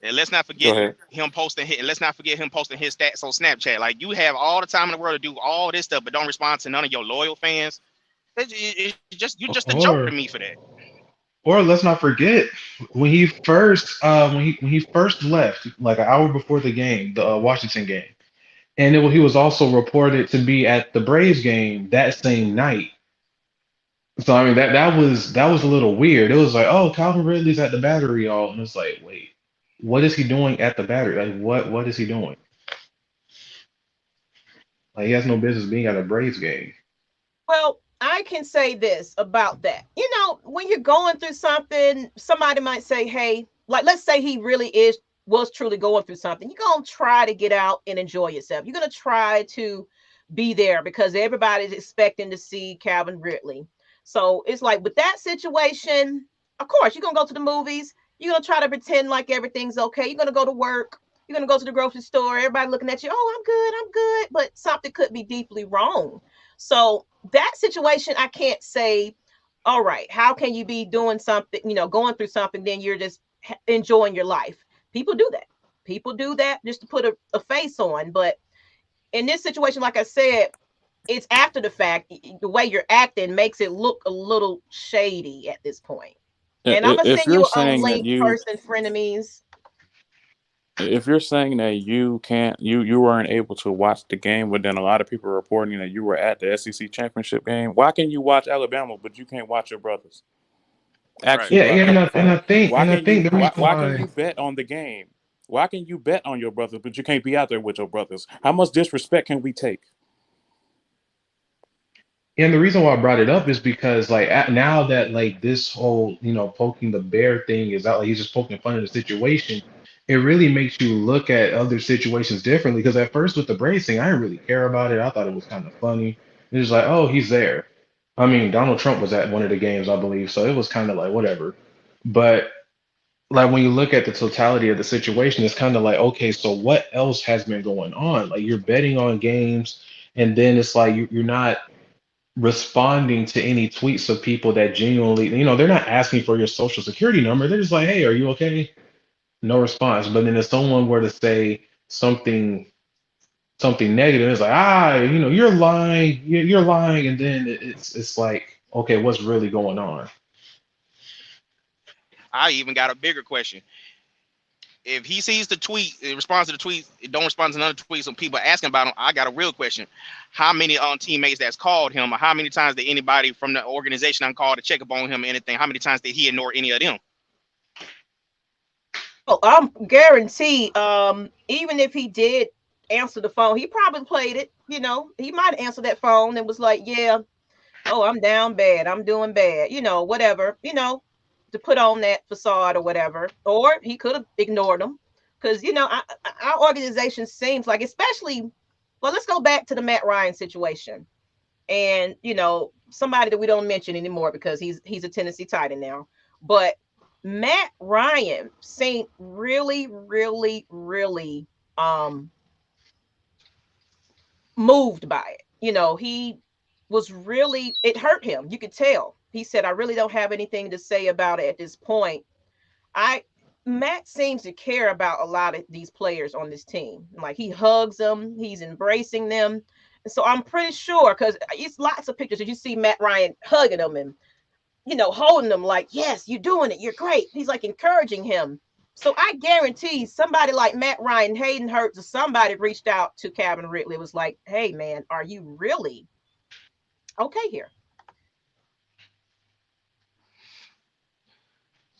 and let's not Go forget ahead. him posting his, and let's not forget him posting his stats on Snapchat. Like, you have all the time in the world to do all this stuff, but don't respond to none of your loyal fans. You're just a joke to Or me for that. or let's not forget when he first left, like an hour before the game, the Washington game, and he was also reported to be at the Braves game that same night. So I mean that was a little weird. It was like, oh, Calvin Ridley's at the Battery, y'all, and it's like, wait, what is he doing at the Battery? Like, what is he doing? Like, he has no business being at a Braves game. Well, I can say this about that. When you're going through something, somebody might say, hey, like let's say he really was truly going through something. You're gonna try to get out and enjoy yourself. You're gonna try to be there because everybody's expecting to see Calvin Ridley. So it's like with that situation, of course, you're gonna go to the movies, you're gonna try to pretend like everything's okay. You're gonna go to work, you're gonna go to the grocery store, everybody looking at you, oh, I'm good, but something could be deeply wrong. So that situation, I can't say, all right, how can you be doing something, going through something, then you're just enjoying your life? People do that. People do that just to put a face on. But in this situation, like I said, it's after the fact. The way you're acting makes it look a little shady at this point. And I'm gonna If send you're you a saying that link, person frenemies. if you're saying that you can't, you weren't able to watch the game, but then a lot of people are reporting that you were at the SEC championship game. Why can you watch Alabama, but you can't watch your brothers? Right. Actually, Yeah, go out yeah, there and and fight. I think Why and I can you think the reason why can why. you bet on the game? Why can you bet on your brothers, but you can't be out there with your brothers? How much disrespect can we take? And the reason why I brought it up is because like now that like this whole poking the bear thing is out, like he's just poking fun of the situation. It really makes you look at other situations differently. Because at first with the Braves thing, I didn't really care about it. I thought it was kind of funny. It was like, oh, he's there. I mean, Donald Trump was at one of the games, I believe, so it was kind of like whatever. But like when you look at the totality of the situation, it's kind of like, okay, so what else has been going on? Like you're betting on games, and then it's like you're not responding to any tweets of people that genuinely, they're not asking for your social security number. They're just like, hey, are you okay? No response. But then if someone were to say something negative, it's like, you're lying, you're lying, and then it's like, okay, what's really going on? I even got a bigger question. If he sees the tweet, responds to the tweet, it don't respond to another tweet, some people asking about him, I got a real question. How many teammates that's called him, or how many times did anybody from the organization I'm called to check up on him or anything? How many times did he ignore any of them? Oh, I'm guaranteed. Even if he did answer the phone, he probably played it. He might answer that phone and was like, "Yeah, oh, I'm down bad. I'm doing bad. Whatever. To put on that facade or whatever." Or he could have ignored them, because our organization seems like, especially, well, let's go back to the Matt Ryan situation, and somebody that we don't mention anymore because he's a Tennessee Titan now, but Matt Ryan seemed really, really, really um moved by it. He was really, it hurt him. You could tell. He said, "I really don't have anything to say about it at this point." I Matt seems to care about a lot of these players on this team. Like, he hugs them, he's embracing them. And so I'm pretty sure, because it's lots of pictures that you see Matt Ryan hugging them and holding them like, "Yes, you're doing it. You're great." He's like encouraging him. So I guarantee somebody like Matt Ryan, Hayden Hurts, or somebody reached out to Calvin Ridley, was like, "Hey man, are you really okay here?"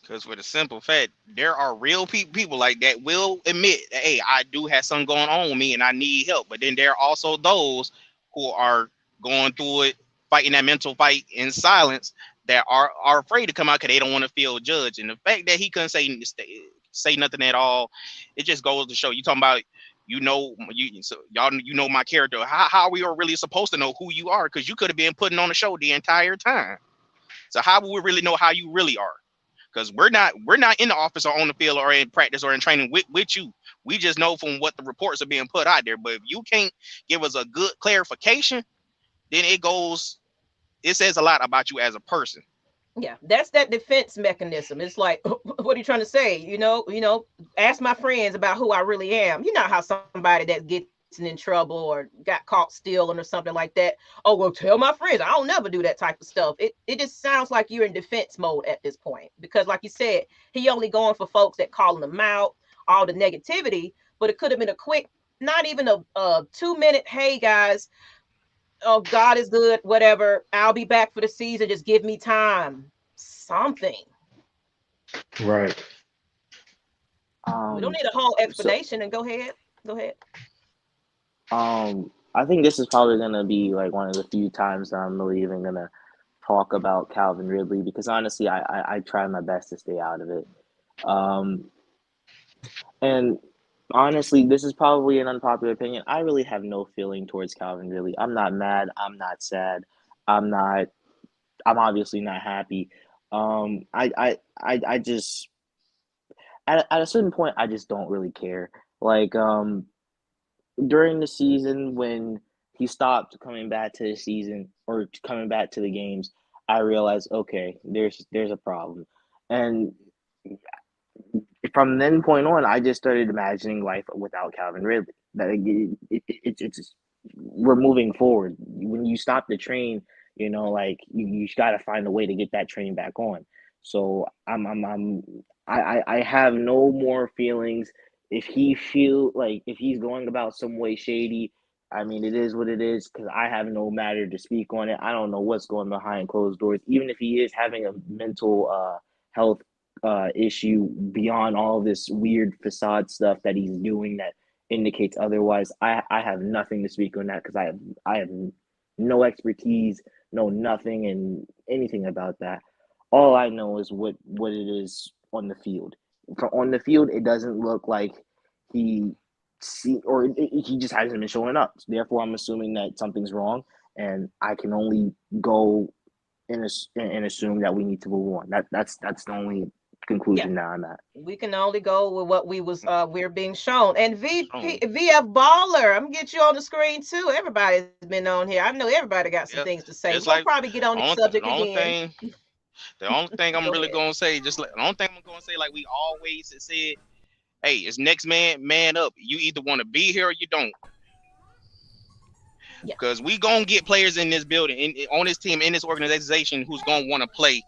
Because for the simple fact, there are real people like that will admit, hey, I do have something going on with me and I need help. But then there are also those who are going through it, fighting that mental fight in silence, that are afraid to come out because they don't want to feel judged. And the fact that he couldn't say nothing at all, it just goes to show. You talking about, so y'all, my character. How we are really supposed to know who you are? Because you could have been putting on a show the entire time. So how will we really know how you really are? Because we're not in the office or on the field or in practice or in training with you. We just know from what the reports are being put out there. But if you can't give us a good clarification, then it says a lot about you as a person. Yeah, that's that defense mechanism. It's like, what are you trying to say? Ask my friends about who I really am. You know how somebody that gets in trouble or got caught stealing or something like that. Oh, well, tell my friends. I don't never do that type of stuff. It just sounds like you're in defense mode at this point. Because like you said, he only going for folks that calling him out, all the negativity, but it could have been a quick, not even a 2 minute, "Hey guys, oh, God is good, whatever. I'll be back for the season. Just give me time." Something. Right. We don't Um, need a whole so explanation. And go ahead. Go ahead. I think this is probably gonna be like one of the few times that I'm really even gonna talk about Calvin Ridley, because honestly, I try my best to stay out of it. Um, and honestly, this is probably an unpopular opinion. I really have no feeling towards Calvin Ridley. I'm not mad. I'm not sad. I'm not. I'm obviously not happy. I just at a certain point, I just don't really care. Like during the season when he stopped coming back to the season or coming back to the games, I realized, okay, there's a problem. And from then point on, I just started imagining life without Calvin Ridley. That it's we're moving forward. When you stop the train, like you got to find a way to get that train back on. So I have no more feelings. If he's going about some way shady, I mean, it is what it is because I have no matter to speak on it. I don't know what's going behind closed doors. Even if he is having a mental health issue beyond all this weird facade stuff that he's doing that indicates otherwise, I have nothing to speak on that because I have no expertise, no nothing and anything about that. All I know is what it is on the field. On the field, it doesn't look like he he just hasn't been showing up. Therefore, I'm assuming that something's wrong, and I can only go and assume that we need to move on. That's the only conclusion now I'm at. We can only go with what we're being shown. And VF Baller, I'm gonna get you on the screen too. Everybody's been on here. I know everybody got some things to say. We'll probably get on the subject again. The only thing I'm really gonna say, the only thing I'm gonna say, like we always said, hey, it's next man up. You either want to be here or you don't. Because we gonna get players in this building, on this team, in this organization, who's gonna want to play.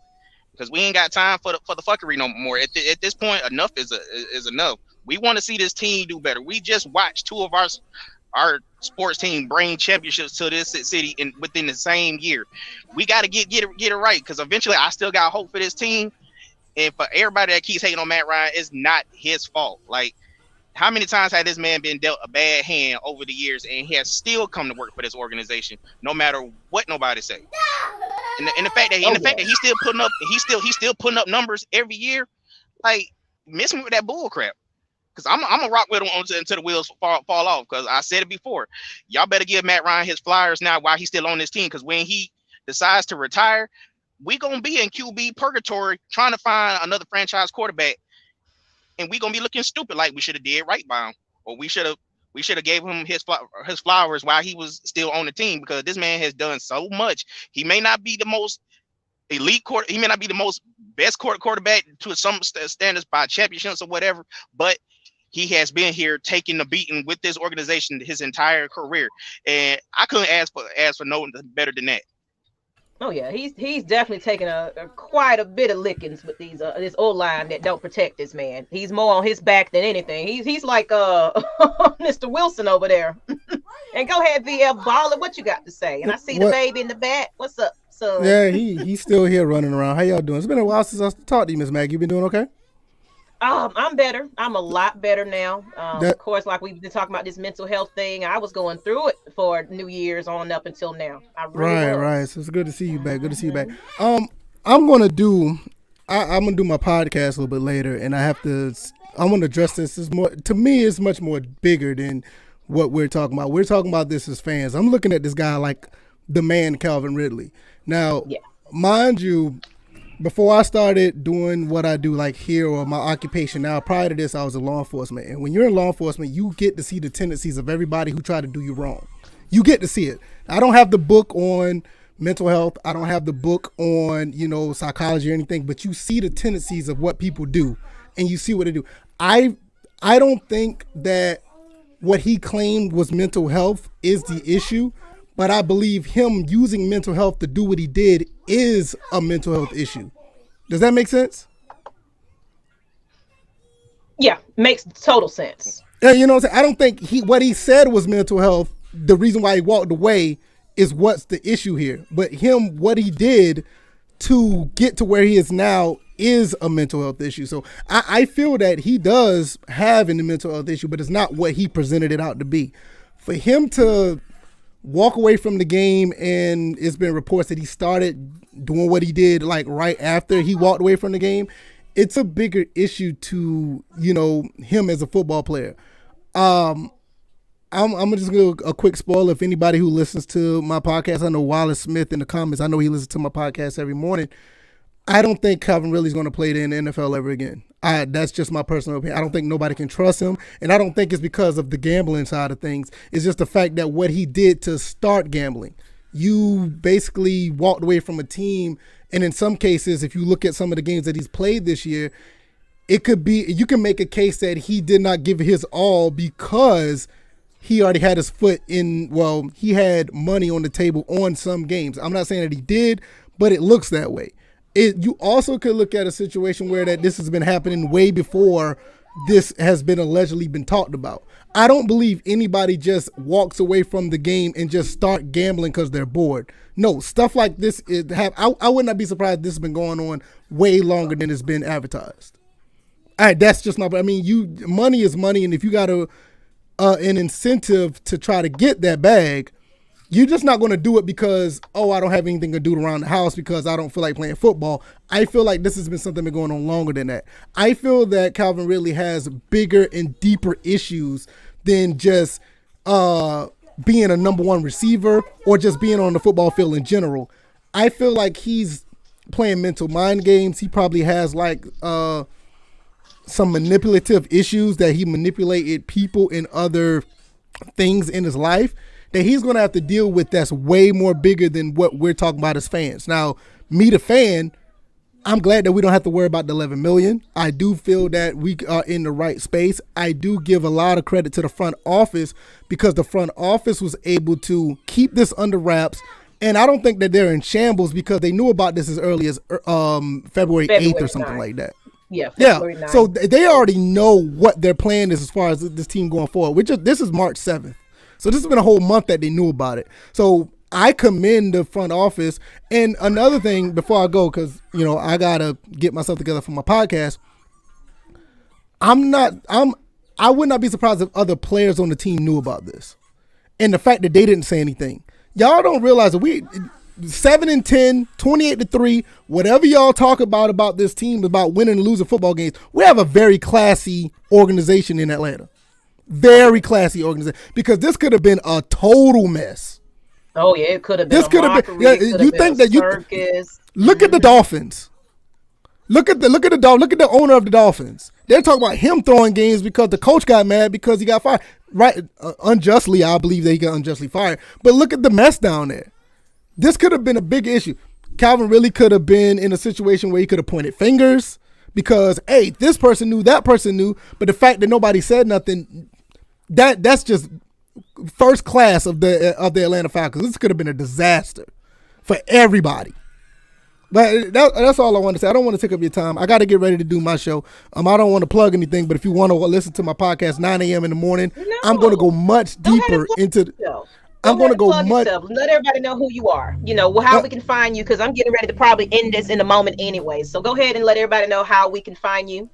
Because we ain't got time for the fuckery no more. At this point, enough is enough. We want to see this team do better. We just watched two of our sports team bring championships to this city within the same year. We got to get it right, because eventually I still got hope for this team. And for everybody that keeps hating on Matt Ryan, it's not his fault. Like, how many times has this man been dealt a bad hand over the years, and he has still come to work for this organization, no matter what nobody say. And the fact that he's still putting up numbers every year, like, miss me with that bull crap. Because I'm gonna rock with him until the wheels fall off. Because I said it before, y'all better give Matt Ryan his flowers now while he's still on this team. Because when he decides to retire, we gonna be in QB purgatory trying to find another franchise quarterback, and we gonna be looking stupid like we should have did right by him, or we should have gave him his flowers while he was still on the team. Because this man has done so much. He may not be the most elite he may not be the most best quarterback to some standards by championships or whatever, but he has been here taking the beating with this organization his entire career, and I couldn't ask for no better than that. Oh yeah, he's definitely taking quite a bit of lickings with this O-line that don't protect this man. He's more on his back than anything. He's like Mr. Wilson over there. And go ahead, VF Baller, what you got to say? And I see the baby in the back. What's up, son? Yeah, he's still here running around. How y'all doing? It's been a while since I talked to you, Miss Maggie. You been doing okay? I'm better. I'm a lot better now. Of course, like we've been talking about this mental health thing, I was going through it for New Year's on up until now. Right. So it's good to see you back. I'm gonna do my podcast a little bit later, and I'm gonna address this. To me, it's much more bigger than what we're talking about. We're talking about this as fans. I'm looking at this guy like the man Calvin Ridley. Now, mind you, before I started doing what I do like here or my occupation now, prior to this, I was in law enforcement. And when you're in law enforcement, you get to see the tendencies of everybody who try to do you wrong. You get to see it. I don't have the book on mental health. I don't have the book on, psychology or anything, but you see the tendencies of what people do and you see what they do. I don't think that what he claimed was mental health is the issue, but I believe him using mental health to do what he did is a mental health issue. Does that make sense? Yeah, makes total sense. Yeah, you know what I'm saying? I don't think what he said was mental health. The reason why he walked away is what's the issue here. But what he did to get to where he is now is a mental health issue. So I feel that he does have a mental health issue, but it's not what he presented it out to be. For him to walk away from the game, and it's been reports that he started doing what he did like right after he walked away from the game, it's a bigger issue to him as a football player. I'm just gonna do a quick spoiler. If anybody who listens to my podcast, I know Wallace Smith in the comments, I know he listens to my podcast every morning. I don't think Calvin Ridley's going to play in the NFL ever again. That's just my personal opinion. I don't think nobody can trust him, and I don't think it's because of the gambling side of things. It's just the fact that what he did to start gambling. You basically walked away from a team, and in some cases, if you look at some of the games that he's played this year, it could be, you can make a case that he did not give his all because he already had his foot in, well, he had money on the table on some games. I'm not saying that he did, but it looks that way. You also could look at a situation where that this has been happening way before this has been allegedly been talked about. I don't believe anybody just walks away from the game and just start gambling because they're bored. No, stuff like this I would not be surprised if this has been going on way longer than it's been advertised. All right, that's just my. I mean, money is money, and if you got an incentive to try to get that bag, you're just not going to do it because, I don't have anything to do around the house because I don't feel like playing football. I feel like this has been something been going on longer than that. I feel that Calvin Ridley has bigger and deeper issues than just being a number one receiver or just being on the football field in general. I feel like he's playing mental mind games. He probably has like some manipulative issues that he manipulated people and other things in his life that he's going to have to deal with that's way more bigger than what we're talking about as fans. Now, me, the fan, I'm glad that we don't have to worry about the 11 million. I do feel that we are in the right space. I do give a lot of credit to the front office because the front office was able to keep this under wraps. And I don't think that they're in shambles because they knew about this as early as February 8th or something 9th. like that. Yeah, February 9th. So they already know what their plan is as far as this team going forward. This is March 7th. So this has been a whole month that they knew about it. So I commend the front office. And another thing before I go, because, I got to get myself together for my podcast. I would not be surprised if other players on the team knew about this. And the fact that they didn't say anything. Y'all don't realize that we 7-10, 28-3, whatever y'all talk about this team, about winning and losing football games, we have a very classy organization in Atlanta. Very classy organization. Because this could have been a total mess. Oh yeah, it could have been. This could have been. Yeah, you think that circus. Look at the Dolphins. Look at the owner of the Dolphins. They're talking about him throwing games because the coach got mad because he got fired. Right, unjustly, I believe that he got unjustly fired. But look at the mess down there. This could have been a big issue. Calvin really could have been in a situation where he could have pointed fingers because, hey, this person knew, that person knew. But the fact that nobody said nothing, that's just first class of the Atlanta Falcons. This could have been a disaster for everybody. But that's all I want to say. I don't want to take up your time. I got to get ready to do my show. I don't want to plug anything, but if you want to listen to my podcast 9 a.m. in the morning, I'm going to go much deeper into. I'm going to go much. Let everybody know who you are. How we can find you, because I'm getting ready to probably end this in a moment anyway. So go ahead and let everybody know how we can find you.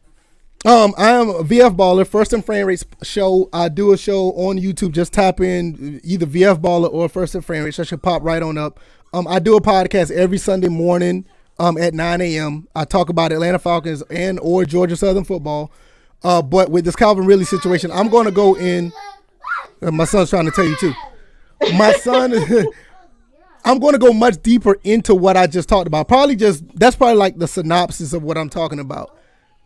I am a VF Baller, First and Frame Rate show. I do a show on YouTube. Just type in either VF Baller or First and Frame Rate. That should pop right on up. I do a podcast every Sunday morning at 9 a.m. I talk about Atlanta Falcons and or Georgia Southern football. But with this Calvin Ridley situation, I'm going to go in. My son's trying to tell you too. My son, I'm going to go much deeper into what I just talked about. That's probably like the synopsis of what I'm talking about.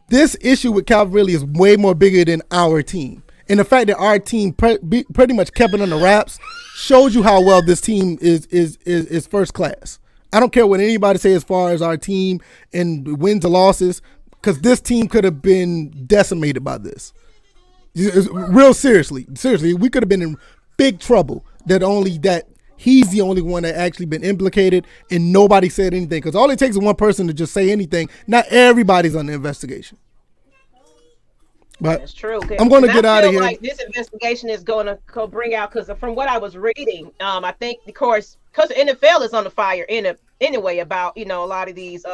This issue with Calvin Ridley is way more bigger than our team. And the fact that our team pretty much kept it under wraps shows you how well this team is first class. I don't care what anybody say as far as our team and wins or losses, because this team could have been decimated by this. Real seriously, we could have been in big trouble. That he's the only one that actually been implicated and nobody said anything. Because all it takes is one person to just say anything. Not everybody's on the investigation. But that's true. I'm going to get out of here. Like this investigation is going to bring out, because from what I was reading, I think, of course, because the NFL is on the fire anyway about a lot of these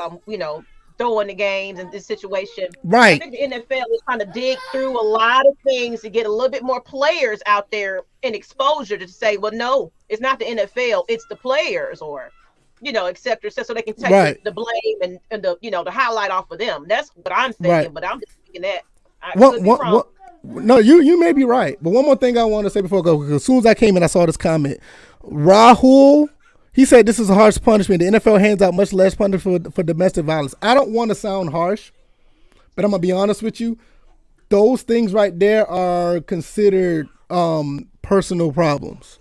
throwing the games and this situation. Right. I think the NFL is trying to dig through a lot of things to get a little bit more players out there and exposure to say, well, no, it's not the NFL, it's the players, or et cetera, so they can take the blame and the the highlight off of them. That's what I'm thinking. Right. But I'm just thinking that. No, you may be right. But one more thing I want to say before I go, because as soon as I came in, I saw this comment. Rahul, he said this is a harsh punishment. The NFL hands out much less punishment for domestic violence. I don't want to sound harsh, But I'm gonna be honest with you, those things right there are considered personal problems.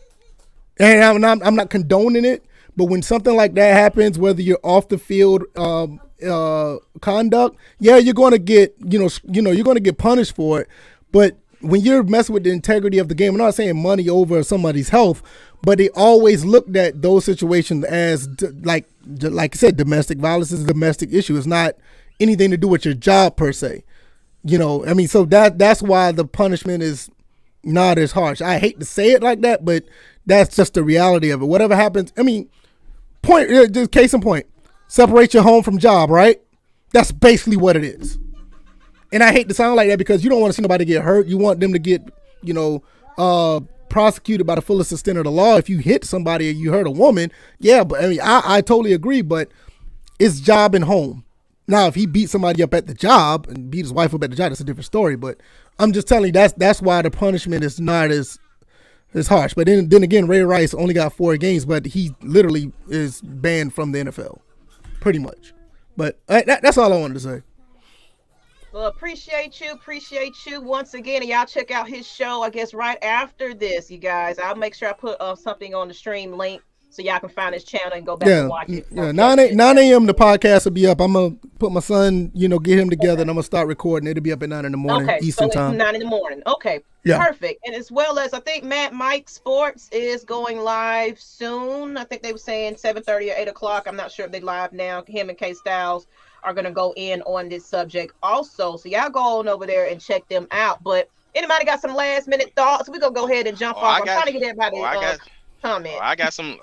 And I'm not condoning it, but when something like that happens, whether you're off the field conduct, yeah, you're going to get you're going to get punished for it. But when you're messing with the integrity of the game, I'm not saying money over somebody's health, but they always looked at those situations as like I said, domestic violence is a domestic issue. It's not anything to do with your job per se. I mean, so that's why the punishment is not as harsh. I hate to say it like that, but that's just the reality of it. Whatever happens, I mean, just case in point, separate your home from job, right? That's basically what it is. And I hate to sound like that because you don't want to see nobody get hurt. You want them to get, prosecuted by the fullest extent of the law. If you hit somebody or you hurt a woman, yeah, but I mean, I totally agree, but it's job and home. Now, if he beat somebody up at the job and beat his wife up at the job, that's a different story. But I'm just telling you, that's why the punishment is not as harsh. But then again, Ray Rice only got 4 games, but he literally is banned from the NFL, pretty much. But that's all I wanted to say. Well, appreciate you once again. And y'all check out his show, I guess, right after this, you guys. I'll make sure I put something on the stream link so y'all can find his channel and go back and watch it. Yeah, 9 a.m. the podcast will be up. I'm going to put my son, get him together, and I'm going to start recording. It'll be up at 9 in the morning, Eastern time. 9 in the morning. Okay, yeah. Perfect. And as well as I think Mike Sports is going live soon. I think they were saying 7:30 or 8 o'clock. I'm not sure if they live now. Him and K Styles are going to go in on this subject also. So y'all go on over there and check them out. But anybody got some last minute thoughts? We're going to go ahead and jump off. I'm trying to get everybody comment. I got some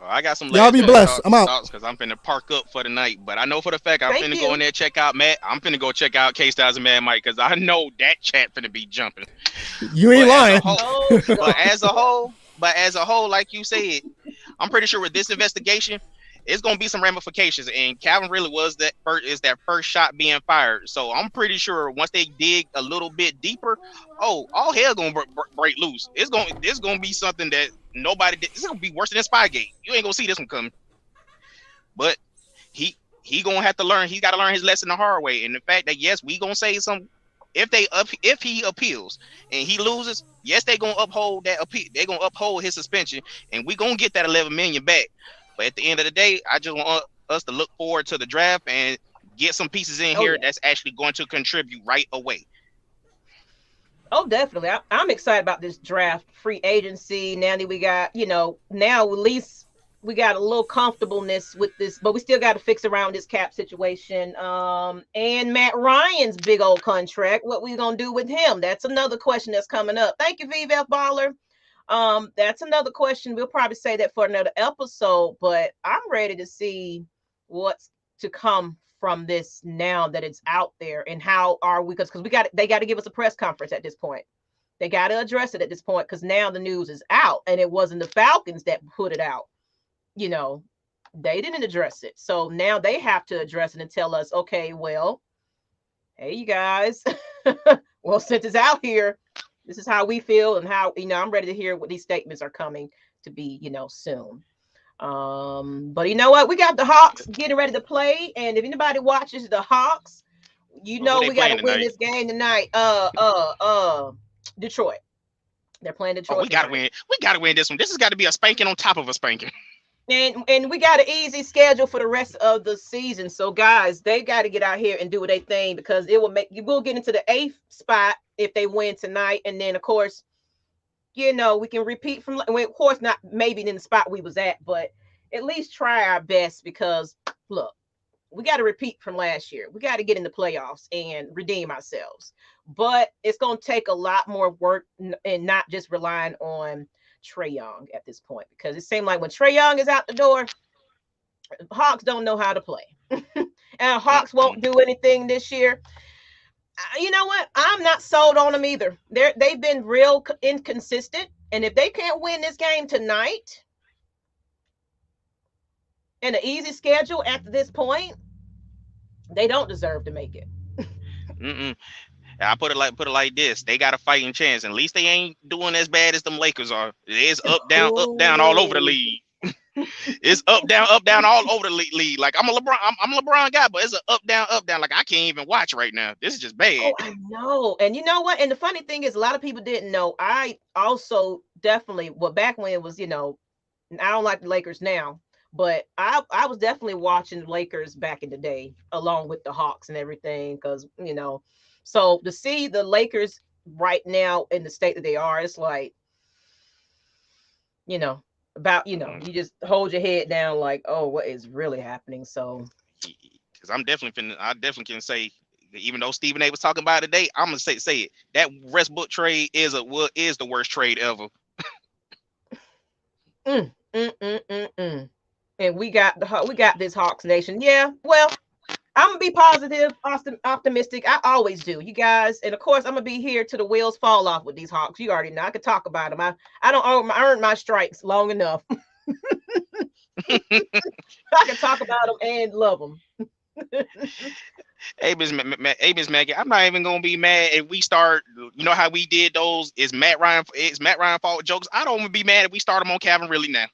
y'all be blessed. I'm out because I'm finna park up for the night. But I know for the fact I'm finna go in there check out Matt. I'm finna go check out K Styles and Mad Mike because I know that chat finna be jumping. You ain't lying. But as a whole, like you said, I'm pretty sure with this investigation, it's gonna be some ramifications. And Calvin really was that first shot being fired. So I'm pretty sure once they dig a little bit deeper, all hell gonna break loose. It's gonna be something that nobody did. It's gonna be worse than Spygate. You ain't gonna see this one coming. But he gonna have to learn. He's got to learn his lesson the hard way. And the fact that yes, we gonna say some. If he appeals and he loses, yes, they gonna uphold that appeal. They gonna uphold his suspension, and we gonna get that 11 million back. But at the end of the day, I just want us to look forward to the draft and get some pieces in here that's actually going to contribute right away. Oh, definitely. I'm excited about this draft, free agency. Now that we got, now at least we got a little comfortableness with this, but we still got to fix around this cap situation. And Matt Ryan's big old contract, what we going to do with him? That's another question that's coming up. Thank you, VVF Baller. That's another question. We'll probably say that for another episode, but I'm ready to see what's to come from this now that it's out there, and how are we? Because they got to give us a press conference at this point. They got to address it at this point because now the news is out, and it wasn't the Falcons that put it out. They didn't address it, so now they have to address it and tell us, okay, well, hey, you guys, well, since it's out here, this is how we feel, and how I'm ready to hear what these statements are coming to be, soon. But you know what? We got the Hawks getting ready to play, and if anybody watches the Hawks, we got to win this game tonight. Detroit. They're playing Detroit. We gotta win. We gotta win this one. This has got to be a spanking on top of a spanking. And we got an easy schedule for the rest of the season. So guys, they got to get out here and do their thing, because we'll get into the 8th spot if they win tonight, and then of course, we can repeat from, of course, not maybe in the spot we was at, but at least try our best, because look, we got to repeat from last year. We got to get in the playoffs and redeem ourselves. But it's going to take a lot more work, and not just relying on Trae Young at this point, because it seemed like when Trae Young is out the door, Hawks don't know how to play. And Hawks won't do anything this year. You know what? I'm not sold on them either. They've been real inconsistent, and if they can't win this game tonight and an easy schedule after this point, they don't deserve to make it. I put it like this: they got a fighting chance. At least they ain't doing as bad as them Lakers are. It is up, down, all over the league. It's up, down, all over the league. Like I'm a LeBron guy, but it's an up, down, up, down. Like I can't even watch right now. This is just bad. Oh, I know. And you know what? And the funny thing is, a lot of people didn't know. I also definitely, well, back when it was, I don't like the Lakers now, but I was definitely watching the Lakers back in the day, along with the Hawks and everything, because so to see the Lakers right now in the state that they are, it's like, you just hold your head down, like, oh, what is really happening? So, Because I definitely can say, even though Stephen A was talking about it today, I'm gonna say it. That Westbrook trade is the worst trade ever. And we got this Hawks Nation. Yeah, well, I'm gonna be positive, optimistic. I always do, you guys. And of course, I'm gonna be here till the wheels fall off with these Hawks. You already know. I could talk about them. I don't earn my stripes long enough. I can talk about them and love them. Hey, Miss Maggie, I'm not even gonna be mad if we start. You know how we did those? It's Matt Ryan fault jokes. I don't even be mad if we start them on Calvin Ridley now.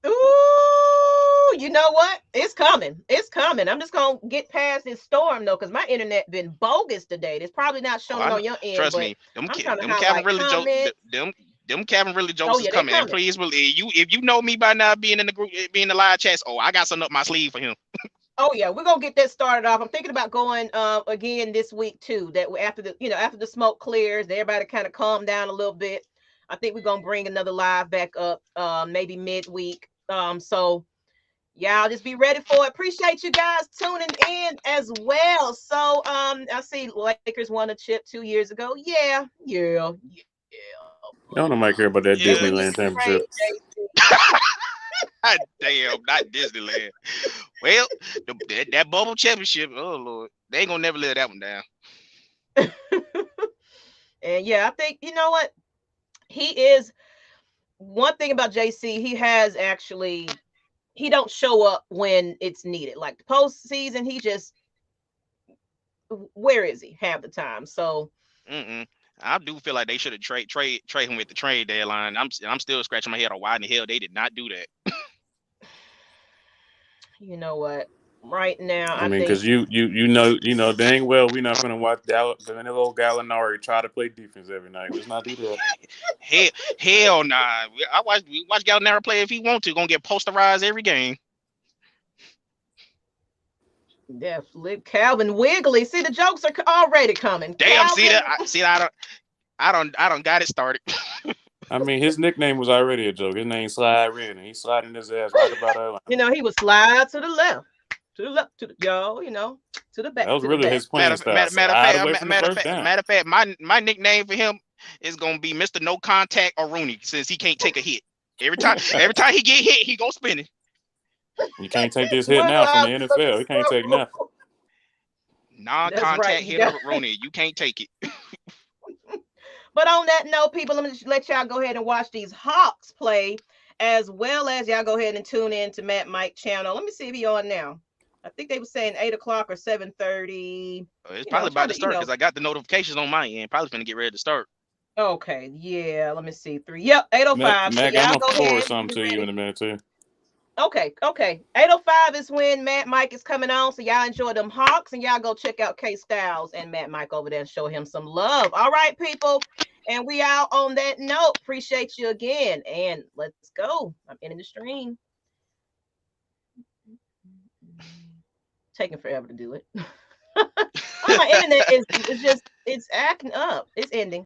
Ooh, you know what? It's coming. It's coming. I'm just gonna get past this storm though, because my internet been bogus today. It's probably not showing on your end. Trust me, them Calvin Ridley jokes. Them Calvin Ridley jokes is coming. And please believe if you know me by now, being in the group, being in the live chats. Oh, I got something up my sleeve for him. Oh yeah, we're gonna get that started off. I'm thinking about going again this week too. That after the smoke clears, everybody kind of calm down a little bit. I think we're gonna bring another live back up maybe midweek. So y'all just be ready for it. Appreciate you guys tuning in as well. So I see Lakers won a chip 2 years ago. Yeah. I don't might care about that Disneyland championship. Damn, not Disneyland. Well, that bubble championship, oh Lord, they ain't gonna never let that one down. And yeah, I think you know what he is. One thing about JC, he don't show up when it's needed. Like the postseason, where is he half the time? So. I do feel like they should have trade him with the trade deadline. I'm still scratching my head on why in the hell they did not do that. You know what? Right now, I mean, because you know dang well we're not gonna watch Danilo Gallinari try to play defense every night. Let's not do that. Hell nah. We watch Gallinari play if he want to. Gonna get posterized every game. Definitely, Calvin Wiggly. See, the jokes are already coming. Damn, Calvin. I don't got it started. I mean, his nickname was already a joke. His name Slide Red, and he's sliding his ass right about our line. He would slide to the left, to the to the back. That was really his playing style. Matter of fact, my nickname for him is gonna be Mr. No Contact or Rooney, since he can't take a hit. Every time he get hit, he go spinning. You can't take this hit now from the NFL. He can't take nothing. Non-contact hit with Rooney. You can't take it. But on that note, people, let me just let y'all go ahead and watch these Hawks play, as well as y'all go ahead and tune in to Matt Mike channel. Let me see if he's on now. I think they were saying 8 o'clock or 7:30. It's probably about to start because I got the notifications on my end. Probably gonna get ready to start. Okay, yeah. Let me see. 8:05. Mac, I'm gonna forward something to you in a minute too. Okay. 8:05 is when Matt Mike is coming on. So y'all enjoy them Hawks and y'all go check out K Styles and Matt Mike over there and show him some love. All right, people. And we out on that note. Appreciate you again. And let's go. I'm ending the stream. Taking forever to do it. My internet is acting up. It's ending.